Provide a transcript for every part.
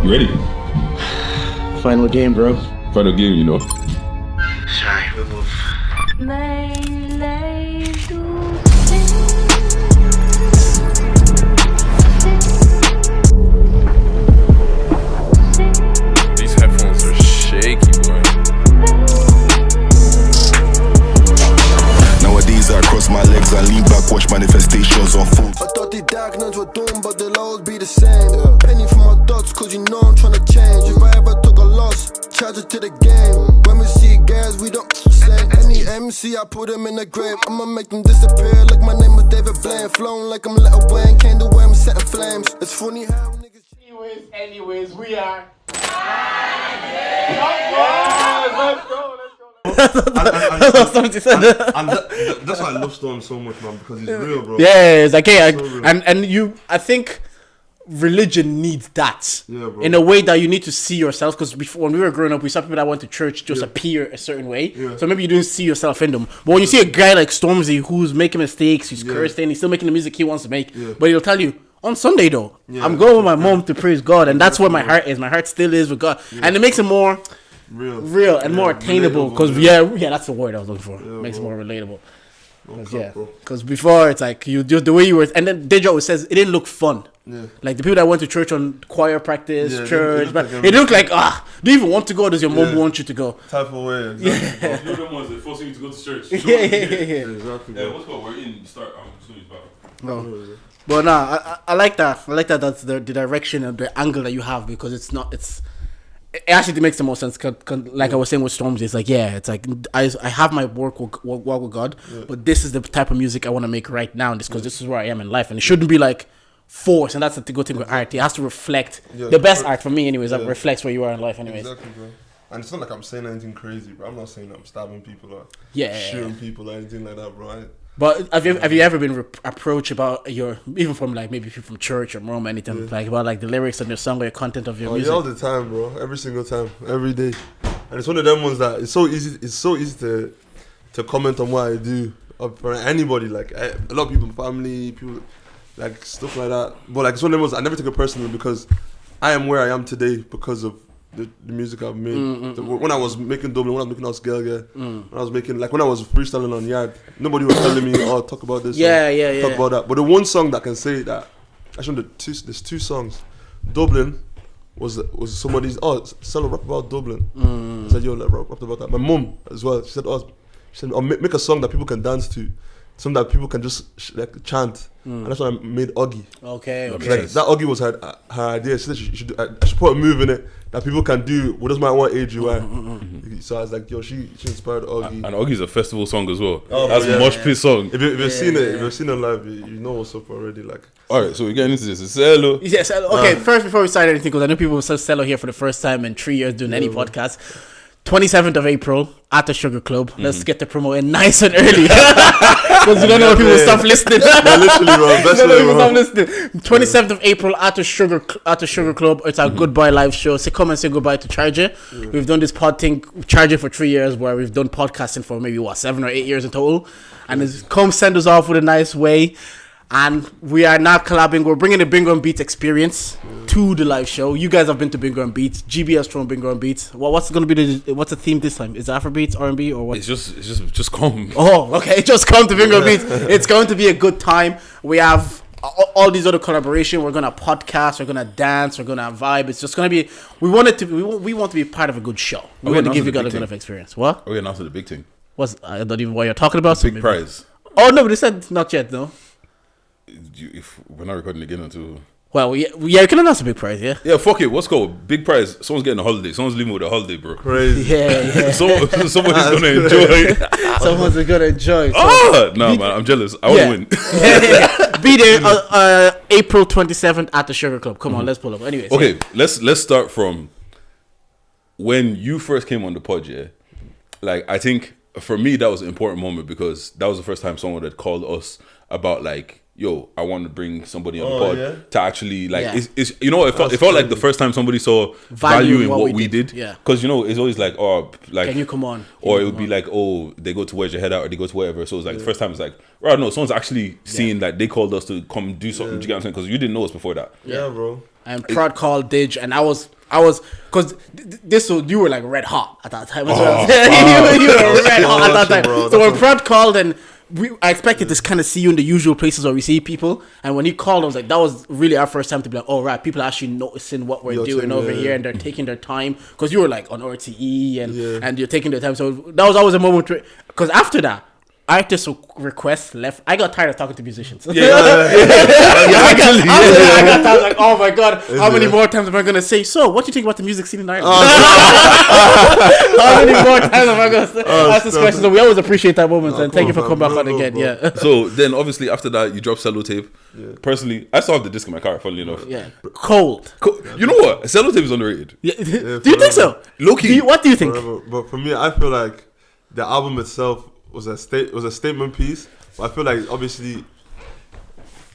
You ready? Final game, bro. Final game, you know. Shy, we move. These headphones are shaky, boy. Nowadays I cross my legs and lean back, watch manifestations on food. I thought the diagnose were done, but they'll always be the same. Penny for my dots, cause you know I'm tryna change. If I ever took a loss, charge it to the game. When we see guys, we don't slang. Any MC, I put them in the grave. I'ma make them disappear like my name was David Blaine. Flown like I'm Little Wayne, came to where I'm setting flames. It's funny how niggas... Anyways, we are... That's why I love Storm so much, man, because he's real, bro. Yeah, it's like, hey, So real. and you, I think religion needs that. Yeah, bro. In a way that you need to see yourself, because before, when we were growing up, we saw people that went to church just appear a certain way. Yeah. So maybe you didn't see yourself in them. But when you see a guy like Stormzy who's making mistakes, he's cursing, he's still making the music he wants to make, but he'll tell you, on Sunday though, I'm going with my mom to praise God, and that's where my heart is. My heart still is with God, and it makes it more real and more attainable. Because that's the word I was looking for. Makes it more relatable. Because before it's like you just the way you were, and then Deja always says it didn't look fun. Like the people that went to church on choir practice, church, but it looked like do you even want to go? Does your mom want you to go? Type of way. Exactly. You're the ones that forcing you to go to church. Yeah. Exactly. Yeah, what's called? We're in start. As soon as back. No. But nah, I like that. I like that. That's the direction and the angle that you have, because it's not. It actually makes the most sense. Like I was saying with Stormzy, it's like it's like I have my walk with God, but this is the type of music I want to make right now, and because this is where I am in life, and it shouldn't be like forced. And that's the good thing with art. It has to reflect the best art for me, anyways. That reflects where you are in life, anyways. Exactly, bro. And it's not like I'm saying anything crazy, bro. I'm not saying I'm stabbing people or shooting people or anything like that, bro. But have you ever been approached about your, even from like maybe people from church or Rome or anything, like about like the lyrics of your song or your content of your music? Yeah, all the time, bro. Every single time, every day. And it's one of them ones that it's so easy. It's so easy to comment on what I do for anybody. Like a lot of people, family, people, like stuff like that. But like it's one of them ones I never take it personally, because I am where I am today because of the music I've made. When I was making Dublin, when I was making Us Gelge, when I was making, like when I was freestyling on Yard, nobody was telling me, talk about this, talk about that. But the one song that can say that, actually there's two songs. Dublin was somebody's, Sello rap about Dublin. I said, rap about that. My mum as well, she said, I'll make a song that people can dance to, something that people can just chant. And that's why I made Oggy. Okay. Like, that Oggy was her idea. She said I should put a move in it that people can do. What does my what age you are? So I was like, she inspired Oggy. And Oggy's a festival song as well. That's a mosh pit song. If you've seen it live, you know what's up already. Like, all right, so we're getting into this. It's Sello. Yes. Okay. First, before we start anything, because I know people will say Sello here for the first time in 3 years doing any podcast. 27th of April at the Sugar Club. Let's get the promo in nice and early, because you don't know if people stop listening. literally, bro. Best way, bro. 27th of April at the Sugar Club. It's our goodbye live show. So come and say goodbye to Cittg. We've done this pod thing, Cittg, for 3 years, where we've done podcasting for maybe 7 or 8 years in total. And come send us off with a nice way. And we are now collabing. We're bringing the Bingo and Beats experience to the live show. You guys have been to Bingo and Beats. GB has thrown Bingo and Beats. Well, what's going to be what's the theme this time? Is it Afrobeats, R&B, or what? It's just come. Oh, okay. Just come to Bingo and Beats. It's going to be a good time. We have all these other collaboration. We're gonna podcast. We're gonna dance. We're gonna vibe. It's just gonna be. We want to be part of a good show. We want to give you guys a good experience. What? Are we announcing the big thing? I don't even know what you're talking about. Big prize. Oh no, but they said not yet though. If we're not recording again until... Well, yeah, you can announce a big prize, yeah? Yeah, fuck it. What's called? Big prize. Someone's getting a holiday. Someone's leaving with a holiday, bro. Crazy. Yeah. Someone's going to enjoy. Someone's going to enjoy. Man, I'm jealous. I want to win. Be there April 27th at the Sugar Club. Come on, let's pull up. Anyways. Okay, let's start from when you first came on the pod, yeah? Like, I think for me, that was an important moment, because that was the first time someone had called us about, like, yo, I want to bring somebody on the pod to actually, like, it's you know, it felt like the first time somebody saw value in what we did. Yeah. Because, you know, it's always like, can you come on? Or it would be like, they go to Where's Your Head Out, or they go to whatever. So it's like, the first time it's like, right, no, someone's actually seeing that they called us to come do something. Do you get what I'm saying? Because you didn't know us before that. Yeah, bro. and Prod called Didge, and I was because you were like red hot at that time as well. You were red hot at that time. Bro, so when Prod called, and I expected to kind of see you in the usual places where we see people, and when he called, I was like, that was really our first time to be like, oh right, people are actually noticing what we're doing over here, and they're taking their time, because you were like on RTE and you're taking their time. So that was always a moment because after that, artist requests left. I got tired of talking to musicians. I got tired, like, oh my god, how many more times am I gonna say? So, what do you think about the music scene in Ireland? How many more times am I gonna ask this question? So we always appreciate that moment, and thank you for coming back on again. Yeah. So then, obviously, after that, you dropped Sello tape. Yeah. Personally, I still have the disc in my car. Funnily enough. Yeah. Cold. You know what? Sello tape is underrated. Yeah. Do you think so? Low-key. What do you think? But for me, I feel like the album itself was a statement piece. But I feel like obviously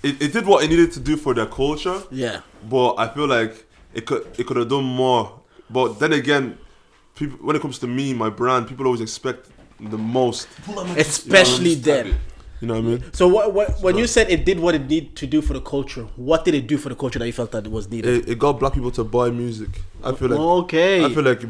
it did what it needed to do for their culture. Yeah. But I feel like it could have done more. But then again, people, when it comes to me, my brand, people always expect the most. Especially then. You know what I mean? So when you said it did what it needed to do for the culture, what did it do for the culture that you felt that it was needed? It got black people to buy music. I feel like okay. I feel like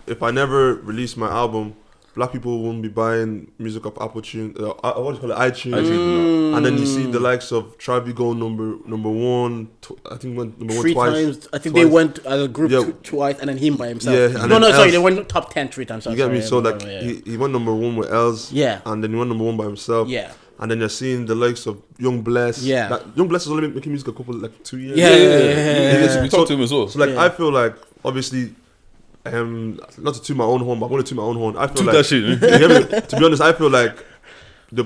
if I never released my album, black people won't be buying music off Apple Tune, what do you call it, iTunes. And then you see the likes of Travis go number one. I think went number one 3 twice. times. I think they went as a group twice, and then him by himself. Yeah, and sorry, they went top 10 3 times. You get me? So like he went number one with Els. Yeah. And then he went number one by himself. Yeah. And then you're seeing the likes of Young Bless. Yeah. Young Bless is only making music a couple 2 years. Yeah. We talked to him as well. So like I feel like obviously. Not to toot my own horn, but I'm going to toot my own horn. I feel Toot that shit. To be honest, I feel like the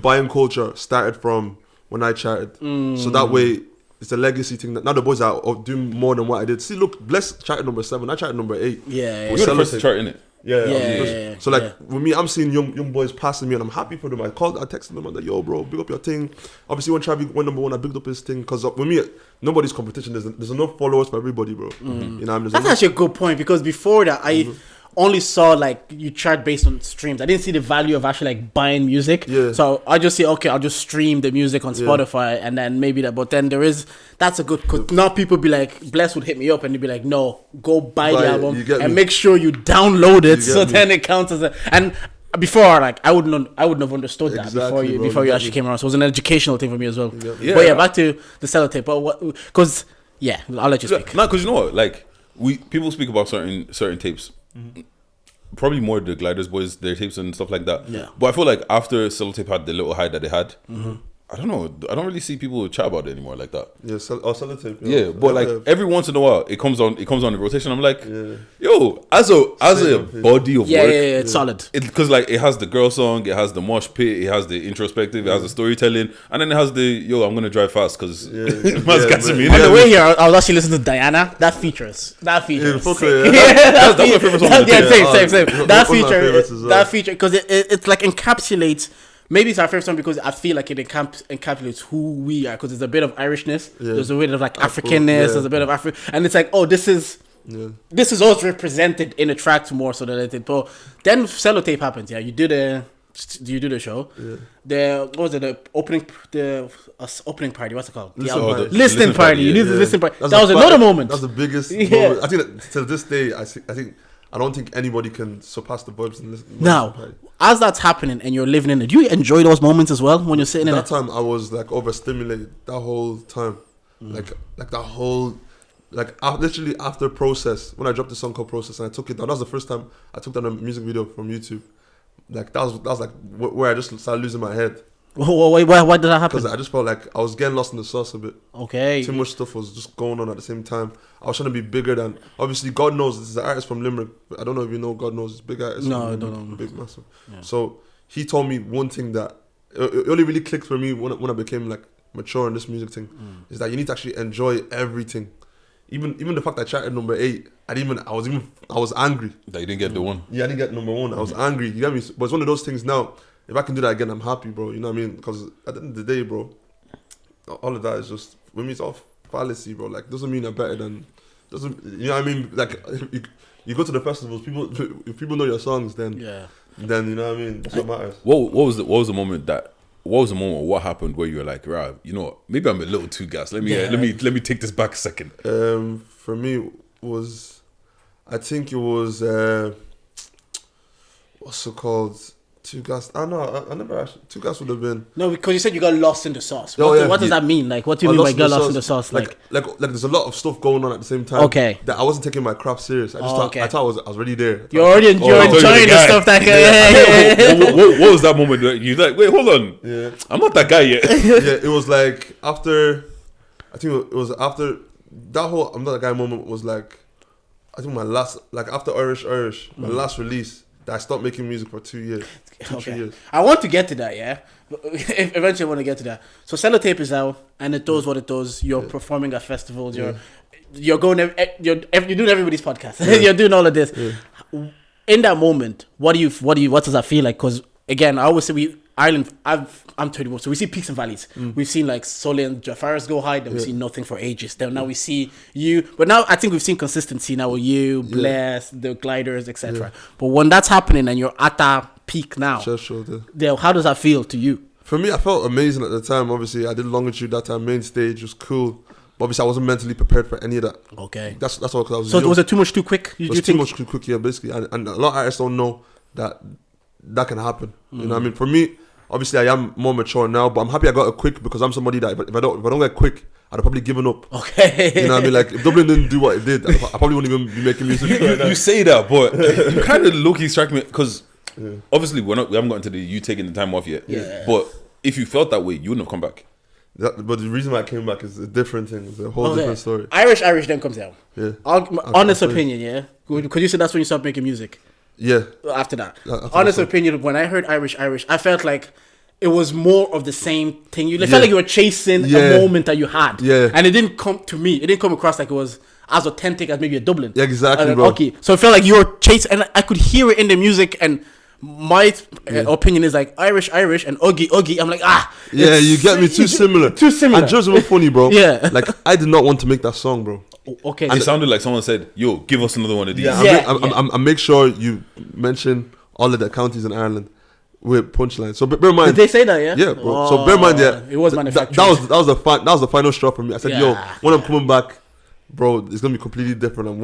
buying culture started from when I charted. So that way, it's a legacy thing. That now the boys are doing more than what I did. See, look, Bless charted number 7. I charted number 8. Yeah. We're the first to chart in it. Yeah. So like with me, I'm seeing young boys passing me, and I'm happy for them. I texted them. I'm like, yo, bro, big up your thing. Obviously, when Travis went number 1, I bigged up his thing because with me, nobody's competition. There's enough followers for everybody, bro. You know what I mean? That's actually a good point, because before that, I only saw like you chart based on streams. I didn't see the value of actually like buying music. Yeah. So I just say, okay, I'll just stream the music on Spotify, and then maybe that. But then that's a good, because now people be like, Bless would hit me up and he'd be like, no, go buy the album and make sure you download it, so then it counts as and before, like I wouldn't have understood that before you actually came around. So it was an educational thing for me as well. Yeah. But back to the Sello tape. But what? Because I'll let you speak. No, because you know what, like people speak about certain tapes. Probably more the Gliders boys, their tapes and stuff like that. Yeah. But I feel like after Sello tape had the little high that they had, I don't know. I don't really see people chat about it anymore like that. Yeah, Sellotape. Yeah, but like every once in a while, it comes on the rotation. I'm like, yo, as a body of work, it's solid. Because like it has the girl song, it has the mosh pit, it has the introspective, it has the storytelling, and then it has the I'm gonna drive fast because man's catching me. On the way here, I was actually listening to Diana. That features. That's my favorite song. Same. That feature, because it's like encapsulates. Maybe it's our favorite song because I feel like it encapsulates who we are, because there's a bit of Irishness, there's a bit of like Africanness, there's a bit of and it's like, oh, this is us represented in a track more so than anything. But then Sello tape happens. You do the show. The opening party. What's it called? Listening party. You did the listening party. That was another moment. That's the biggest moment. I think that till this day, I don't think anybody can surpass the vibes in this. Now, as that's happening and you're living in it, do you enjoy those moments as well when you're sitting in it? That time I was like overstimulated that whole time, like that whole, literally after Process, when I dropped the song called Process and I took it down. That was the first time I took down a music video from YouTube. Like that was like where I just started losing my head. Why did that happen? Because I just felt like I was getting lost in the sauce a bit. Okay. Too much stuff was just going on at the same time. I was trying to be bigger than... Obviously, God Knows, this is an artist from Limerick. I don't know if you know God Knows, it's a big artist. No, I don't know. Big, massive. Yeah. So, he told me one thing that... It only really clicked for me when I became like mature in this music thing. Is that you need to actually enjoy everything. Even the fact that I charted number 8, I was angry. That you didn't get the one? Yeah, I didn't get number 1. I was angry. You get me? But it's one of those things now... If I can do that again, I'm happy, bro. You know what I mean? Because at the end of the day, bro, all of that is just, with me, it's all fallacy, bro. Like, doesn't mean you're better than, you know what I mean? Like, you go to the festivals, if people know your songs, then you know what I mean? That's what matters. What was the moment that what was the moment? What happened where you were like, right, you know what, maybe I'm a little too gassed. Let me take this back a second. For me was, I think it was what's it called? Too gassed. I know. I never actually. Too gassed would have been. No, because you said you got lost in the sauce. Oh, What, yeah. what does that mean? Like, what do you mean by got lost in the sauce? Like, there's a lot of stuff going on at the same time. Okay. That I wasn't taking my craft serious. I just thought I thought I was already there. you're already you're enjoying the stuff that. What was that moment? You like, wait, hold on. Yeah. I'm not that guy yet. Yeah, it was like after. I think it was after that whole I'm not that guy moment was like. I think my last, like after Irish, my last release. That I stopped making music for 2 years. 3 years. I want to get to that, yeah. Eventually, I want to get to that. So, Sello tape is out, and it does what it does. You're performing at festivals. You're going. You're doing everybody's podcast. You're doing all of this. Yeah. In that moment, what does that feel like? Because again, I always say Ireland. I'm 31, so we see peaks and valleys. We've seen like Sully and Jafaris go high, then we've seen nothing for ages. Then now we see you, but now I think we've seen consistency now with you, Bless, the Gliders, etc. But when that's happening and you're at that peak now, how does that feel to you? For me, I felt amazing at the time. Obviously, I did Longitude that time. Main stage was cool. But obviously, I wasn't mentally prepared for any of that. Okay, that's all. Cause I was so young. Was it too much too quick? It was too much too quick, yeah, basically. And a lot of artists don't know that can happen. You know what I mean? For me, obviously, I am more mature now, but I'm happy I got it quick because I'm somebody that if I don't get quick, I'd have probably given up. Okay. You know what I mean? Like, if Dublin didn't do what it did, I probably wouldn't even be making music. You say that, but you kind of low-key strike me because obviously we haven't gotten to you taking the time off yet. Yeah. But if you felt that way, you wouldn't have come back. But the reason why I came back is a different thing. It's a whole different story. Irish then comes out. Yeah. Honest opinion, yeah? Because you said that's when you stopped making music. Yeah. After that. Honest opinion, when I heard Irish, I felt like it was more of the same thing. You felt like you were chasing a moment that you had. Yeah. And it didn't come to me. It didn't come across like it was as authentic as maybe a Dublin. Yeah, exactly, bro. Okay. So it felt like you were chasing, and I could hear it in the music, and my opinion is like Irish and Oogie. I'm like, yeah, you get me too similar. And just was funny, bro. Yeah. Like, I did not want to make that song, bro. Okay. And it sounded like someone said, yo, give us another one of these. Yeah, I make sure you mention all of the counties in Ireland with punchlines. So bear in mind. Did they say that? Yeah. Yeah, bro. So bear in mind, it was manufactured. That was the final straw for me. I said, yo, when I'm coming back, bro, it's gonna be completely different. I'm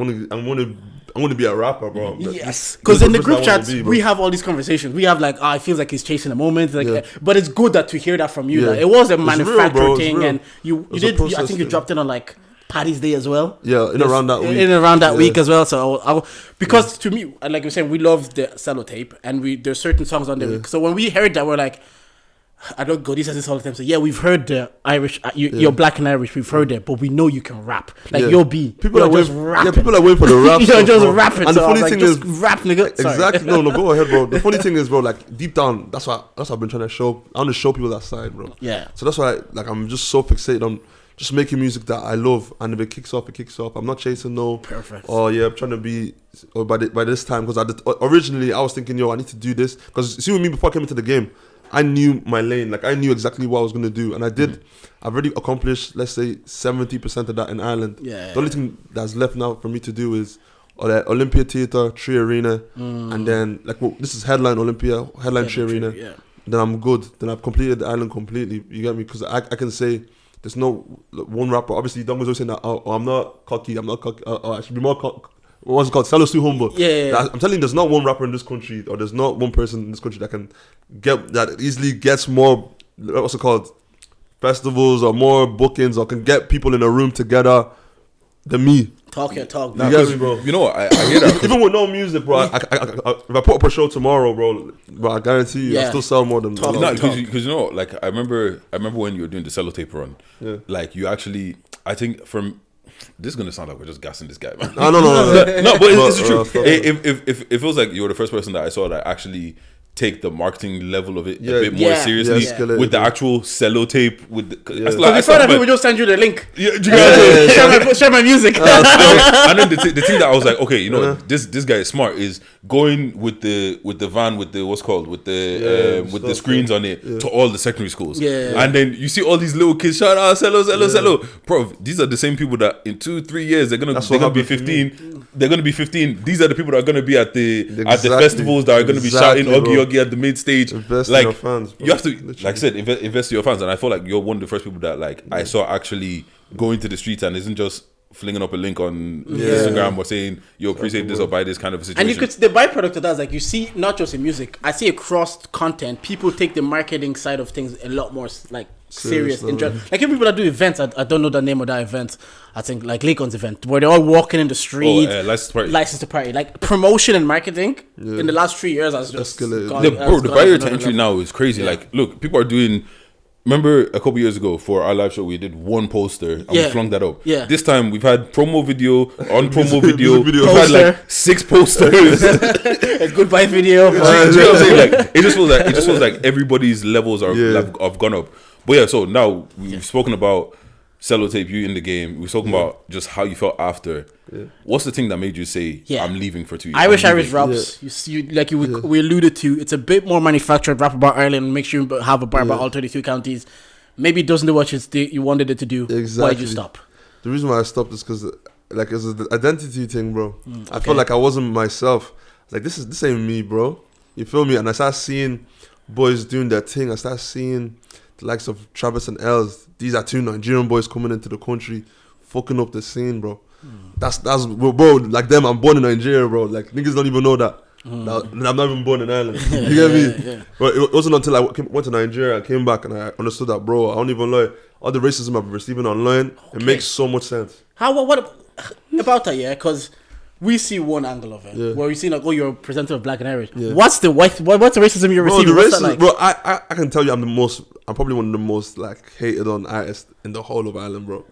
gonna be a rapper, bro. Yes, because in the group chats we have all these conversations. We have like, it feels like he's chasing a moment, like, but it's good that to hear that from you. That it was a manufactured thing, and you did. I think you dropped in on like Paddy's Day as well. Yeah, around that week as well. So because to me, like you were saying, we love the Sello tape, and there's certain songs on there. Yeah. So when we heard that, we're like, I don't go. He says this all the time. So yeah, we've heard the Irish. You're black and Irish. We've heard it, but we know you can rap. Like you'll be people are just rapping. Yeah, people are waiting for the rap. You're just rapping. And the funny thing is, rap, nigga. Exactly. No, go ahead, bro. The funny thing is, bro, like deep down, that's what I've been trying to show. I want to show people that side, bro. Yeah. So that's why, I'm just so fixated on just making music that I love, and if it kicks off, it kicks off. I'm not chasing perfect. Oh yeah, I'm trying to be. Or by this time, because originally I was thinking, yo, I need to do this. Because see, with me before I came into the game, I knew my lane. Like, I knew exactly what I was going to do. And I did. I've already accomplished, let's say, 70% of that in Ireland. Yeah. The only thing that's left now for me to do is Olympia Theatre, Tree Arena. And then, this is headline Olympia, headline Tree Arena. Yeah. Then I'm good. Then I've completed the island completely. You get me? Because I can say there's no one rapper. Obviously, Dongo's always saying that, I'm not cocky. I should be more cocky. What's it called? Sello's too humble. Yeah. I'm telling you, there's not one rapper in this country, or there's not one person in this country that easily gets more, what's it called, festivals or more bookings, or can get people in a room together than me. Talk. You get me, bro? You know what? I hear that. Even with no music, bro. If I put up a show tomorrow, bro, I guarantee you, I still sell more than. Because you know, like I remember when you were doing the Sello tape run. Yeah. Like you actually, I think from. This is gonna sound like we're just gassing this guy, man. No. No, but it's the truth. If it feels like you're the first person that I saw that actually take the marketing level of it a bit more seriously with the actual Sello tape. With I thought that people just send you the link. Share my music. And then the thing that I was like, okay, you know, this guy is smart. Is going with the van with the the screens on it to all the secondary schools. And then you see all these little kids shout out Sello. Bro, these are the same people that in 2-3 years they're gonna be 15. They're gonna be 15. These are the people that are gonna be at the festivals that are gonna be shouting Oogie. plug you at the mid stage. Invest in like your fans, bro. you have to, Literally. like I said, invest in your fans. And I feel like you're one of the first people that like I saw actually going to the streets and isn't just flinging up a link on Instagram or saying, yo, appreciate this or buy this kind of a situation. And you could, the byproduct of that is like you see, not just in music, I see across content, people take the marketing side of things a lot more like serious. Like even people that do events, I don't know the name of that event. I think like Lacon's event, where they're all walking in the street. License to party. Like promotion and marketing in the last 3 years has just escalated. The barrier to entry now is crazy. Like, look, people are doing. Remember a couple years ago for our live show, we did one poster and we flung that up. Yeah. This time we've had promo video on promo video. We've had like 6 posters. A goodbye video. You know what I'm saying? Like, it just feels like everybody's levels have gone up. But yeah, so now we've spoken about Sello tape, you in the game. We're talking about just how you felt after. Yeah. What's the thing that made you say, I'm leaving for 2 years? Irish raps. We alluded to, it's a bit more manufactured. Rap about Ireland, make sure you have a bar about all 32 counties. Maybe it doesn't do what you wanted it to do. Exactly. Why did you stop? The reason why I stopped is because like it's an identity thing, bro. I felt like I wasn't myself. Like this ain't me, bro. You feel me? And I started seeing boys doing their thing. I started seeing the likes of Travis and Els. These are 2 Nigerian boys coming into the country, fucking up the scene, bro. That's bro. Like them, I'm born in Nigeria, bro. Like niggas don't even know that. I'm not even born in Ireland. You get me? Yeah. But it wasn't until I went to Nigeria, I came back, and I understood that, bro. I don't even lie. All the racism I've been receiving online, it makes so much sense. What about that? Yeah, because we see one angle of it where we see like, oh, you're a presenter of Black and Irish. Yeah. What's the racism you're receiving? The racism, like? Bro, I can tell you, I'm probably one of the most like hated on artists in the whole of Ireland, bro.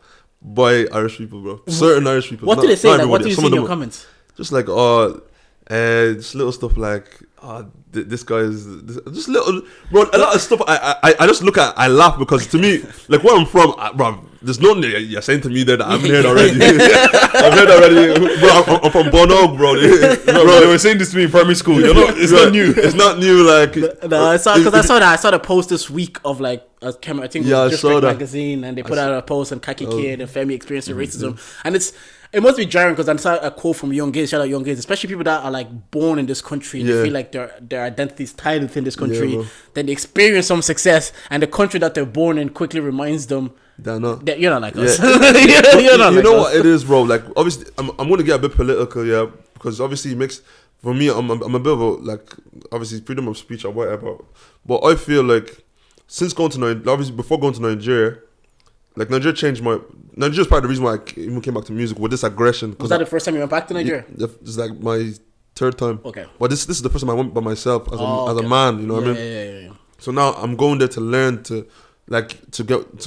By Irish people, bro. Certain Irish people. What do they say? Like, what do you see in your comments? Just like, just little stuff like, this guy is just little, bro. A lot of stuff. I just look at, I laugh because to me, like where I'm from, bro. There's no you're saying to me that I'm here already. I'm here already, bro. I'm from Bonog, bro. Bro, they were saying this to me in primary school. You know, it's not new. It's not new. Like no, I saw that. I saw the post this week of like I think it was District Magazine, and they put out a post on Kaki Kid and Femi experiencing racism, and it must be jarring because I saw a quote from Young Gays, shout out Young Gays, especially people that are like born in this country and they feel like their identity is tied within this country. Then they experience some success, and the country that they're born in quickly reminds them they're not. You're not like us. You're not you know what it is, bro? Like obviously, I'm gonna get a bit political, because obviously it makes for me. I'm a bit of a like obviously freedom of speech or whatever, but I feel like since going to obviously before going to Nigeria. Like Nigeria changed Nigeria's part of the reason why I even came back to music with this aggression. Was that the first time you went back to Nigeria? It's like my 3rd time. Okay. But this is the first time I went by myself as a man. You know what I mean? Yeah. So now I'm going there to learn to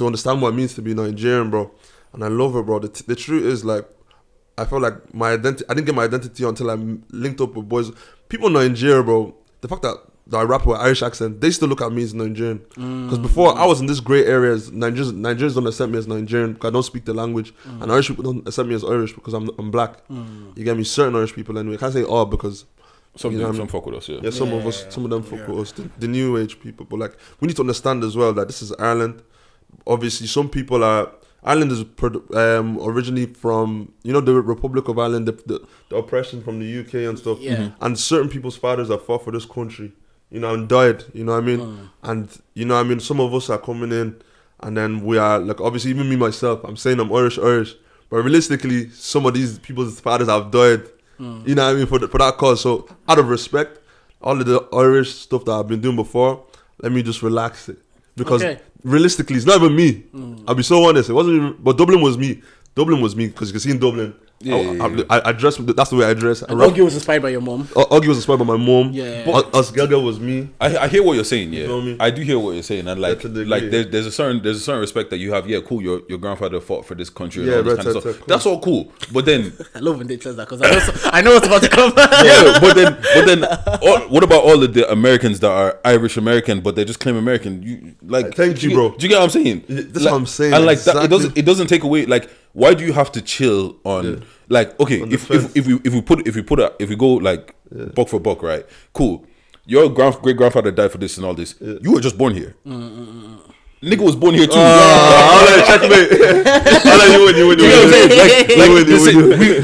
understand what it means to be Nigerian, bro. And I love it, bro. The truth is like I felt like my identity. I didn't get my identity until I linked up with boys. People in Nigeria, bro. The fact that I rap with Irish accent, they still look at me as Nigerian. Because before I was in this grey areas, Nigerians don't accept me as Nigerian because I don't speak the language, and Irish people don't accept me as Irish because I'm black. You get me? Certain Irish people anyway. I can't say all because some fuck with us. Yeah, some of us, some of them fuck with us. The new age people, but like we need to understand as well that this is Ireland. Obviously, some people are. Ireland is originally from the Republic of Ireland, the oppression from the UK and stuff. Yeah. And certain people's fathers have fought for this country. And died, you know what I mean? And, some of us are coming in and then we are, like, obviously, even me, myself, I'm saying I'm Irish, but realistically, some of these people's fathers have died, you know what I mean, for that cause. So, out of respect, all of the Irish stuff that I've been doing before, let me just relax it. Because realistically, it's not even me. I'll be so honest, it wasn't even, but Dublin was me because you can see in Dublin, I dress. That's the way I dress. Oggy was inspired by your mom. Oggy was inspired by my mom. Yeah. Osgelga was me. I hear what you're saying. Yeah, you know what I mean? I do hear what you're saying, and like there's a certain respect that you have. Yeah, cool. Your grandfather fought for this country. And all this kind of stuff. Cool. That's all cool. But then I love when they says that because I know what's about to come. Yeah, but then what about all of the Americans that are Irish American, but they just claim American? Thank you, bro. Do you get what I'm saying? That's what I'm saying. And like exactly. That, it doesn't take away like. Why do you have to chill on like okay on if we go like buck for buck, right? Cool. Your great grandfather died for this and all this. You were just born here. Nigga was born here too. I'll let checkmate. I'll let you win. You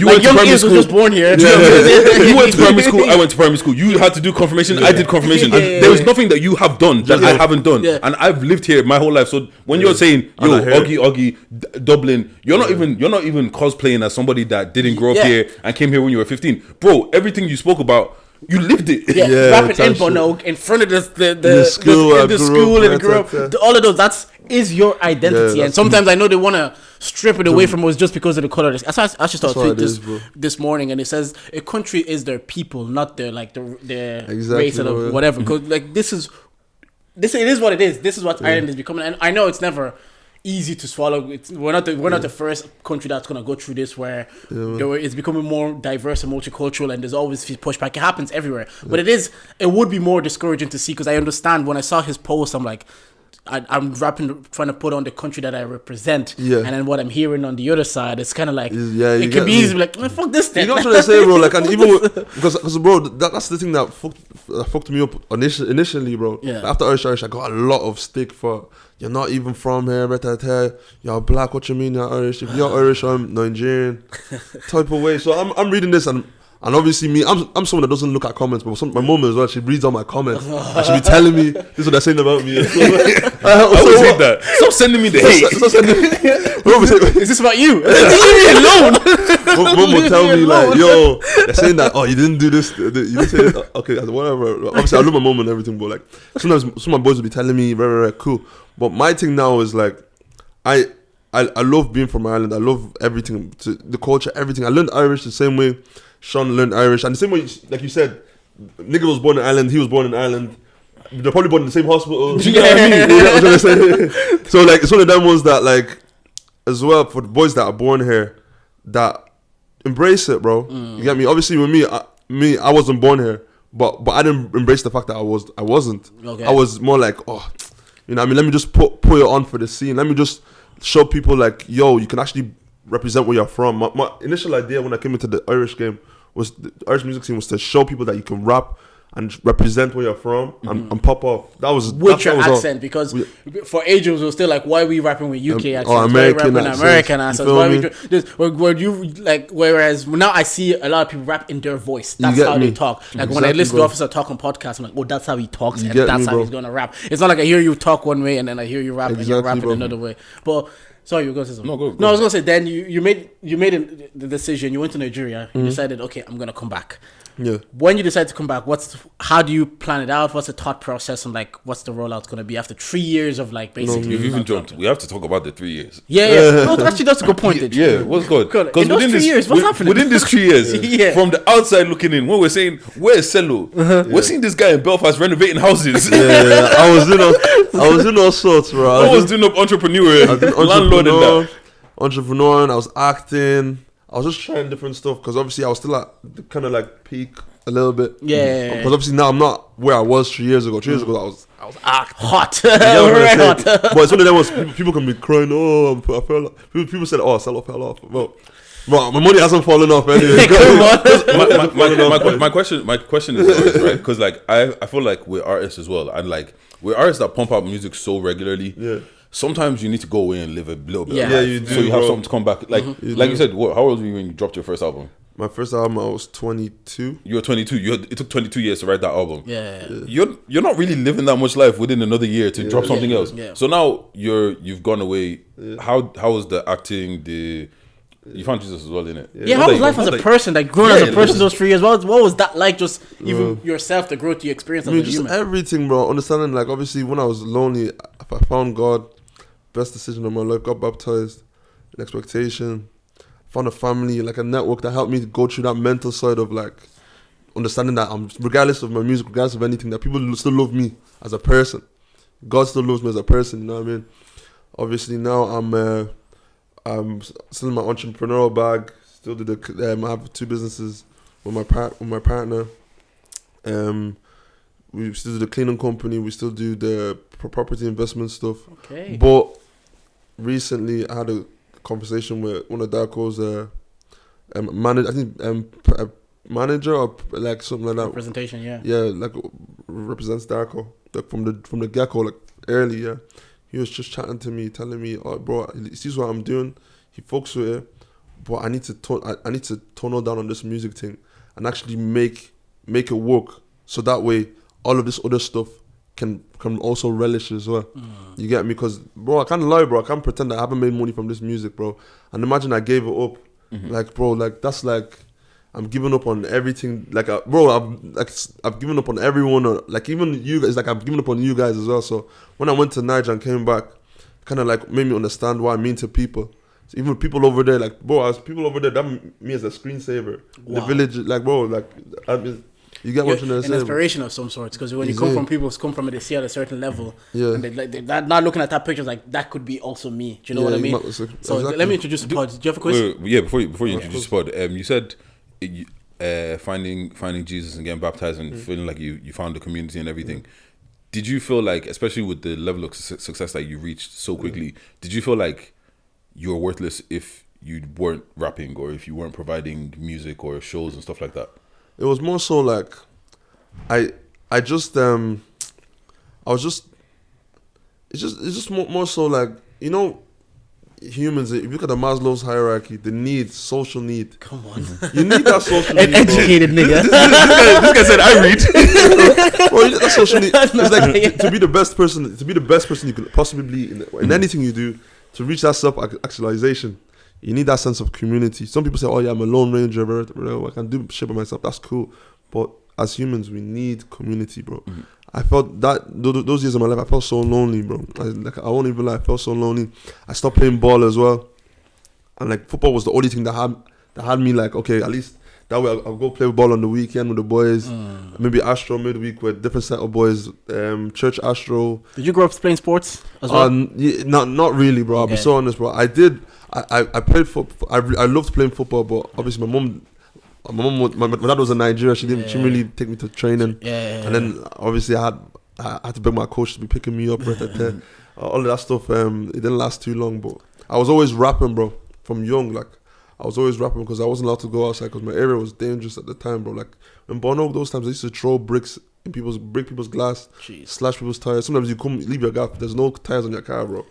went to young primary Iz was school. just born here. You went to primary school. I went to primary school. You had to do confirmation. I did confirmation. And there is nothing that you have done that I haven't done. Yeah. And I've lived here my whole life. So when you're saying, yo, Oggy, Dublin, you're not even cosplaying as somebody that didn't grow up here and came here when you were 15, bro. Everything you spoke about, you lived it. Rapping in Bono in front of the school and grew up. All of those, is your identity. And sometimes I know they want to strip it away from us just because of the color. That's why I just thought this morning, and it says a country is their people, not their race or whatever. Because like it is what it is. This is what Ireland is becoming, and I know it's never easy to swallow. We're not the first country that's gonna go through this where it's becoming more diverse and multicultural, and there's always pushback. It happens everywhere, but it would be more discouraging to see, because I understand when I saw his post, I'm like, I'm rapping, trying to put on the country that I represent, and then what I'm hearing on the other side, it's kind of like it can be easy to be like, man, fuck this thing. You know what I'm trying to say, bro? Like, and even because bro, that's the thing that fucked me up initially, bro. Yeah. Like, after Irish, I got a lot of stick for you're not even from here, you're black. What you mean you're Irish? If you're Irish, I'm Nigerian, type of way. So I'm reading this and obviously me, I'm someone that doesn't look at comments, but my mom as well, she reads all my comments. And she be telling me, this is what they're saying about me. I always hate that. Stop sending me the hate. Stop sending me. Is this about you? Leave me alone. Mom will tell me like, yo, they're saying that, oh, you didn't do this, you didn't say this. Okay, whatever. Obviously, I love my mom and everything, but like, sometimes some of my boys will be telling me, very cool. But my thing now is like, I love being from Ireland. I love everything, the culture, everything. I learned Irish the same way Sean learned Irish, and the same way, like you said, nigga was born in Ireland, he was born in Ireland. They're probably born in the same hospital. You know what I mean? You know what I'm trying to say? So like, it's one of them ones that like, as well, for the boys that are born here, that embrace it, bro. You get me? Obviously, with me, I wasn't born here, but I didn't embrace the fact that I wasn't. Okay. I was more like, oh, you know what I mean? Let me just put it on for the scene. Let me just show people like, yo, you can actually represent where you're from. My initial idea when I came into the Irish game was, the Irish music scene was to show people that you can rap and represent where you're from and pop off. That was with your accent, because for ages it was still like, why are we rapping with UK accents? Or American accents. American accents. Why we do this? Where you like? Whereas now I see a lot of people rap in their voice. That's how they talk. Like when I listen to Officer talk on podcasts, I'm like, oh, that's how he talks, and that's how he's gonna rap. It's not like I hear you talk one way and then I hear you rap and you're rapping another way. But sorry, you were going to say something. No, I was going to say, then you made the decision. You went to Nigeria. You decided, okay, I'm going to come back. Yeah. When you decide to come back, how do you plan it out? What's the thought process, and like what's the rollout going to be after 3 years of like basically? You've even jumped. We have to talk about the 3 years. Yeah. No, actually, that's a good point. Yeah, what's good? Because within 3 years, what's happening? Within these 3 years, from the outside looking in, when we're saying, where's Sello? We're seeing this guy in Belfast renovating houses. I was doing all sorts, bro. I was doing up entrepreneur, landlord and that. Entrepreneur, and I was acting. I was just trying different stuff, because obviously I was still at the kind of like peak a little bit. Yeah. Because obviously now I'm not where I was 3 years ago. 3 years ago I was hot. hot. But it's one of them ones, people can be crying, oh, I fell off. People said, oh, Sello fell off. Well, my money hasn't fallen off anyway. My question is always, right, because like I feel like we're artists as well, and like we're artists that pump out music so regularly. Yeah. Sometimes you need to go away and live a little bit. Yeah, you do. So you have something to come back. Like you said, how old were you when you dropped your first album? My first album, I was 22. You were 22. It took 22 years to write that album. Yeah. You're not really living that much life within another year to drop something else. Yeah. So now you've gone away. Yeah. How was the acting? You found Jesus as well, innit? Yeah. How was life as a person? Like growing as a person those 3 years. What was that like? Just even yourself, the growth you experienced as a just human. Everything, bro. Understanding, like, obviously when I was lonely, I found God. Best decision of my life. Got baptized. An expectation. Found a family, like a network that helped me go through that mental side of like understanding that I'm, regardless of my music, regardless of anything, that people still love me as a person. God still loves me as a person. You know what I mean? Obviously now I'm still in my entrepreneurial bag. Still do I have 2 businesses with my partner. We still do the cleaning company. We still do the property investment stuff. Okay. But recently, I had a conversation with one of Darko's manager or like something like that. Representation, yeah. Yeah, like represents Darko, like from the get-go, like early. Yeah, he was just chatting to me, telling me, "Oh, bro, he sees what I'm doing. He fucks with it, but I need to tone it down on this music thing and actually make it work. So that way, all of this other stuff can also relish as well. You get me? Because, bro, I can't lie, bro. I can't pretend that I haven't made money from this music, bro. And imagine I gave it up, like, bro, like that's like." I'm giving up on everything, like, I've given up on everyone, or like even you guys, like I've given up on you guys as well. So when I went to Niger and came back, kind of like made me understand what I mean to people. So even people over there, like, bro, as people over there, that me as a screensaver. Wow. The village, like, bro, like, you get what I'm trying to say. An inspiration of some sorts, because when you come from people who come from it, they see at a certain level, and they're not looking at that picture like that could be also me. Do you know what I mean? So let me introduce the pod. Do you have a quiz? Yeah, before you introduce the pod, you said finding Jesus and getting baptized and feeling like you found the community and everything. Did you feel like, especially with the level of success that you reached so quickly, did you feel like you were worthless if you weren't rapping or if you weren't providing music or shows and stuff like that? It was more so like it's just more so like, you know, humans, if you look at the Maslow's hierarchy, the needs, social need. Come on. You need that social need. An educated nigga. This guy said, I read. Bro, you need that social need. It's like to be the best person you could possibly be in anything you do, to reach that self-actualization. You need that sense of community. Some people say, oh yeah, I'm a lone ranger, bro. I can do shit by myself. That's cool. But as humans, we need community, bro. I felt that those years of my life, I felt so lonely, bro. I won't even lie, I felt so lonely. I stopped playing ball as well, and like football was the only thing that had me like, okay, at least that way I'll go play ball on the weekend with the boys. Maybe Astro midweek with different set of boys. Church Astro. Did you grow up playing sports as well? Yeah, not really, bro. I'll be so honest, bro. I did. I played football. I loved playing football, but obviously my dad was in Nigeria. She didn't really take me to training. And then obviously I had to beg my coach to be picking me up right there. All of that stuff. It didn't last too long, but I was always rapping, bro. From young, like I was always rapping because I wasn't allowed to go outside because my area was dangerous at the time, bro. Like in Bono, those times I used to throw bricks in break people's glass, slash people's tires. Sometimes you come leave your gap, there's no tires on your car, bro.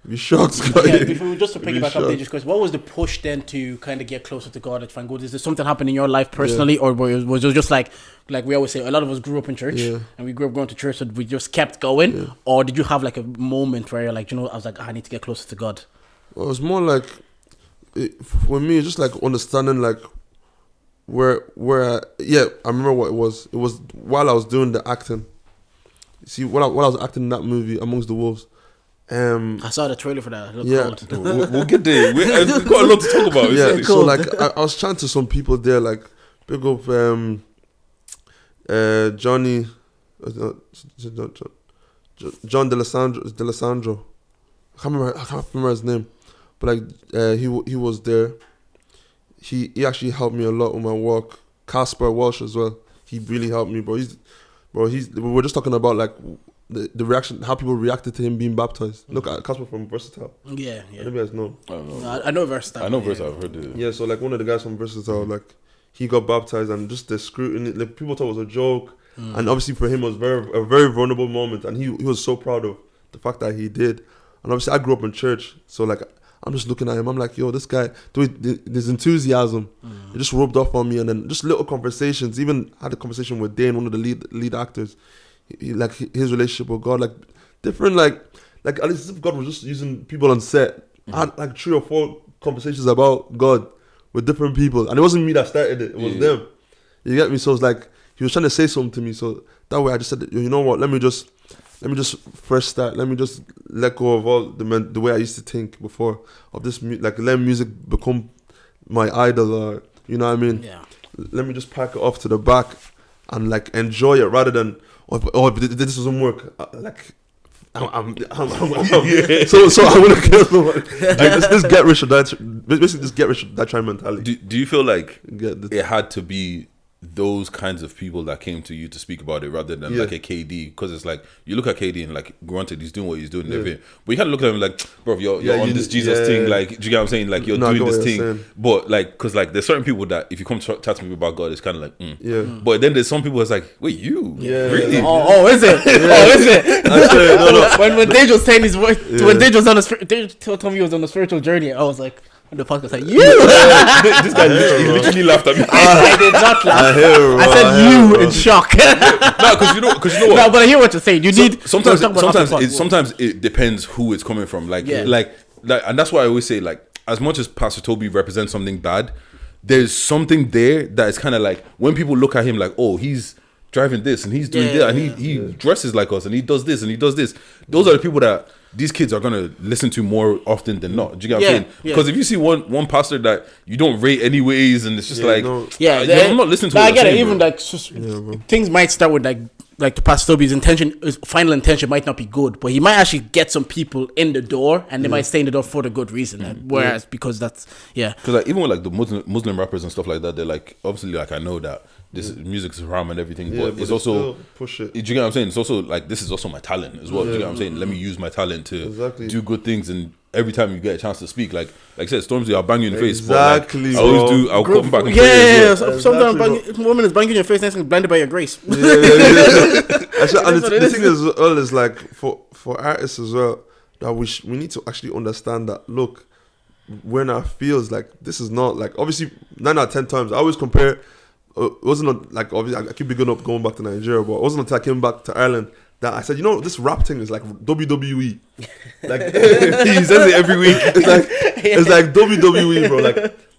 You're shocked. Before, just to pick it back up, because what was the push then to kind of get closer to God at Van Gogh? Is there something happened in your life personally, or was it just like we always say, a lot of us grew up in church, and we grew up going to church, so we just kept going, or did you have like a moment where you're like, you know, I was like, I need to get closer to God? Well, it was more like, for me, it's just like understanding like where I remember what it was. It was while I was doing the acting. See, while I was acting in that movie, Amongst the Wolves. I saw the trailer for that. We'll get there. We've got a lot to talk about. Yeah, so like I was chatting to some people there, like big up Johnny, John D'Alessandro. I can't remember his name, but like he was there. He actually helped me a lot with my work. Casper Walsh as well. He really helped me, bro. We were just talking about like the reaction, how people reacted to him being baptized. Look at Casper from Versatile. Yeah. I don't know if you guys know. I know Versatile. I've heard it. Yeah, so like one of the guys from Versatile, like he got baptized, and just the scrutiny, like people thought it was a joke, and obviously for him it was a very vulnerable moment, and he was so proud of the fact that he did. And obviously I grew up in church, so like I'm just looking at him, I'm like, yo, this guy, there's enthusiasm. It just rubbed off on me, and then just little conversations. Even had a conversation with Dane, one of the lead actors. He, like his relationship with God, like different, like at least if God was just using people on set. I had like 3 or 4 conversations about God with different people, and it wasn't me that started it. It was them. You get me? So it's like he was trying to say something to me. So that way I just said, you know what? Let me just fresh start. Let me just let go of all the way I used to think before of this. Like let music become my idol, or you know what I mean? Yeah. Let me just pack it off to the back and like enjoy it rather than if this doesn't work, like I'm so I want to kill someone. Like this get rich or die, basically this get rich or die trying mentality. Do you feel like it had to be those kinds of people that came to you to speak about it rather than like a KD, because it's like you look at KD and like granted he's doing what he's doing and everything, but you kind of look at him like, bro, you're on this Jesus thing, like, do you get what I'm saying? Like you're doing this thing, but like, because like there's certain people that if you come to chat to me about God, it's kind of like but then there's some people that's like, wait, you really? Oh, is it? Oh, is it? No. When Dej was saying his voice, when Dej was on Dej told me he was on a spiritual journey, I was like, on the podcast, like, you. This guy literally laughed at me. I did not laugh. I said you in shock. No, because you know what? No, but I hear what you're saying. You need sometimes it depends who it's coming from. Like, and that's why I always say, like, as much as Pastor Toby represents something bad, there's something there that is kind of like when people look at him like, oh, he's driving this and he's doing that and he dresses like us and he does this and he does this. Those are the people that these kids are gonna listen to more often than not. Do you get what I'm saying? Because if you see one pastor that you don't rate anyways, and it's just I'm not listening to. I get it. Even like things might start with like the Pastor Toby's intention, his final intention might not be good, but he might actually get some people in the door, and they might stay in the door for the good reason. Whereas because that's because like even with like the Muslim rappers and stuff like that, they're like obviously like I know that this music's haram and everything, but it's also push it. Do you get what I'm saying? It's also like this is also my talent as well. Do you get what I'm saying? Let me use my talent to do good things, and every time you get a chance to speak, like I said, Stormzy, I'll bang you in the face. But like, I always do. I'll come back and pray as well. Sometimes woman is banging in your face, next thing blinded by your grace. Actually, and the thing as well is like for artists as well that we need to actually understand that. Look, when I feels like this is not like obviously 9 out of 10 times I always compare. It wasn't like obviously I keep going back to Nigeria, but it wasn't until I came back to Ireland that I said, you know, this rap thing is like WWE. Like he says it every week. It's like WWE, bro.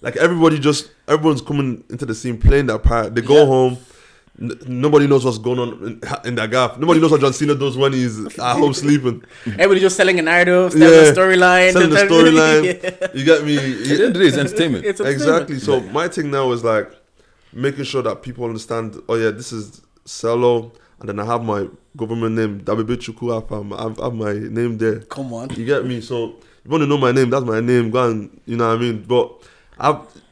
Like everyone's coming into the scene playing their part. They go home. Nobody knows what's going on in that gap. Nobody knows what John Cena does when he's at home sleeping. Everybody just selling a narrative, selling a storyline. Selling the storyline. You get me? At the end of the day, it's entertainment. Exactly. So my thing now is like making sure that people understand, oh yeah, this is Sello, and then I have my government name, Dabibichuku Afam. I have my name there. Come on. You get me? So if you want to know my name, that's my name. Go and, you know what I mean? But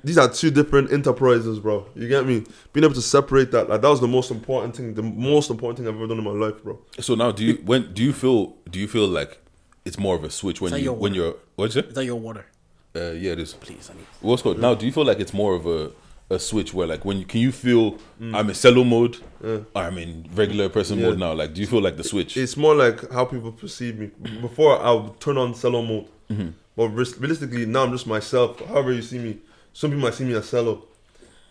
these are two different enterprises, bro. You get me? Being able to separate that, like that was the most important thing I've ever done in my life, bro. So now do you feel like it's more of a switch when you're what's it? Is that your water? Yeah, it is. Please, I mean. What's called? Now do you feel like it's more of a switch where like can you feel I'm in Sello mode or I'm in regular person mode now? Like do you feel like the switch? It's more like how people perceive me. Before I would turn on Sello mode, but realistically now I'm just myself. However you see me, some people might see me as Sello.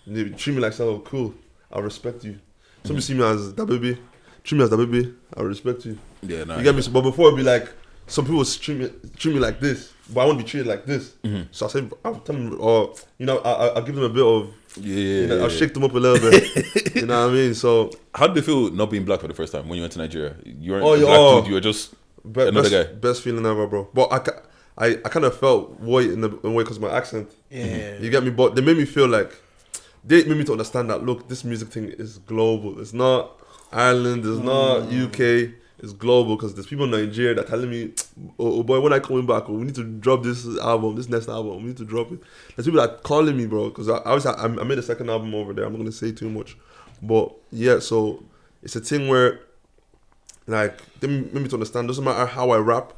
They treat me like Sello, cool, I respect you. Some people see me as that baby, treat me as that baby, I respect you. Yeah, you get me? But before it'd be like some people treat me like this, but I want to be treated like this. So I'll tell them, or you know, I'll give them a bit of I'll shake them up a little bit. You know what I mean? So how did it feel not being black for the first time when you went to Nigeria? You weren't a black dude, you were just another guy. Best feeling ever, bro. But I kind of felt white in a way because of my accent. You get me? But they made me feel like they made me to understand that look, this music thing is global. It's not Ireland. It's not UK. It's global because there's people in Nigeria that telling me, oh boy, when I coming back, we need to drop this album, this next album, we need to drop it. There's people that calling me, bro, because I made a second album over there. I'm not gonna say too much, but yeah. So it's a thing where, like, they made me to understand. Doesn't matter how I rap,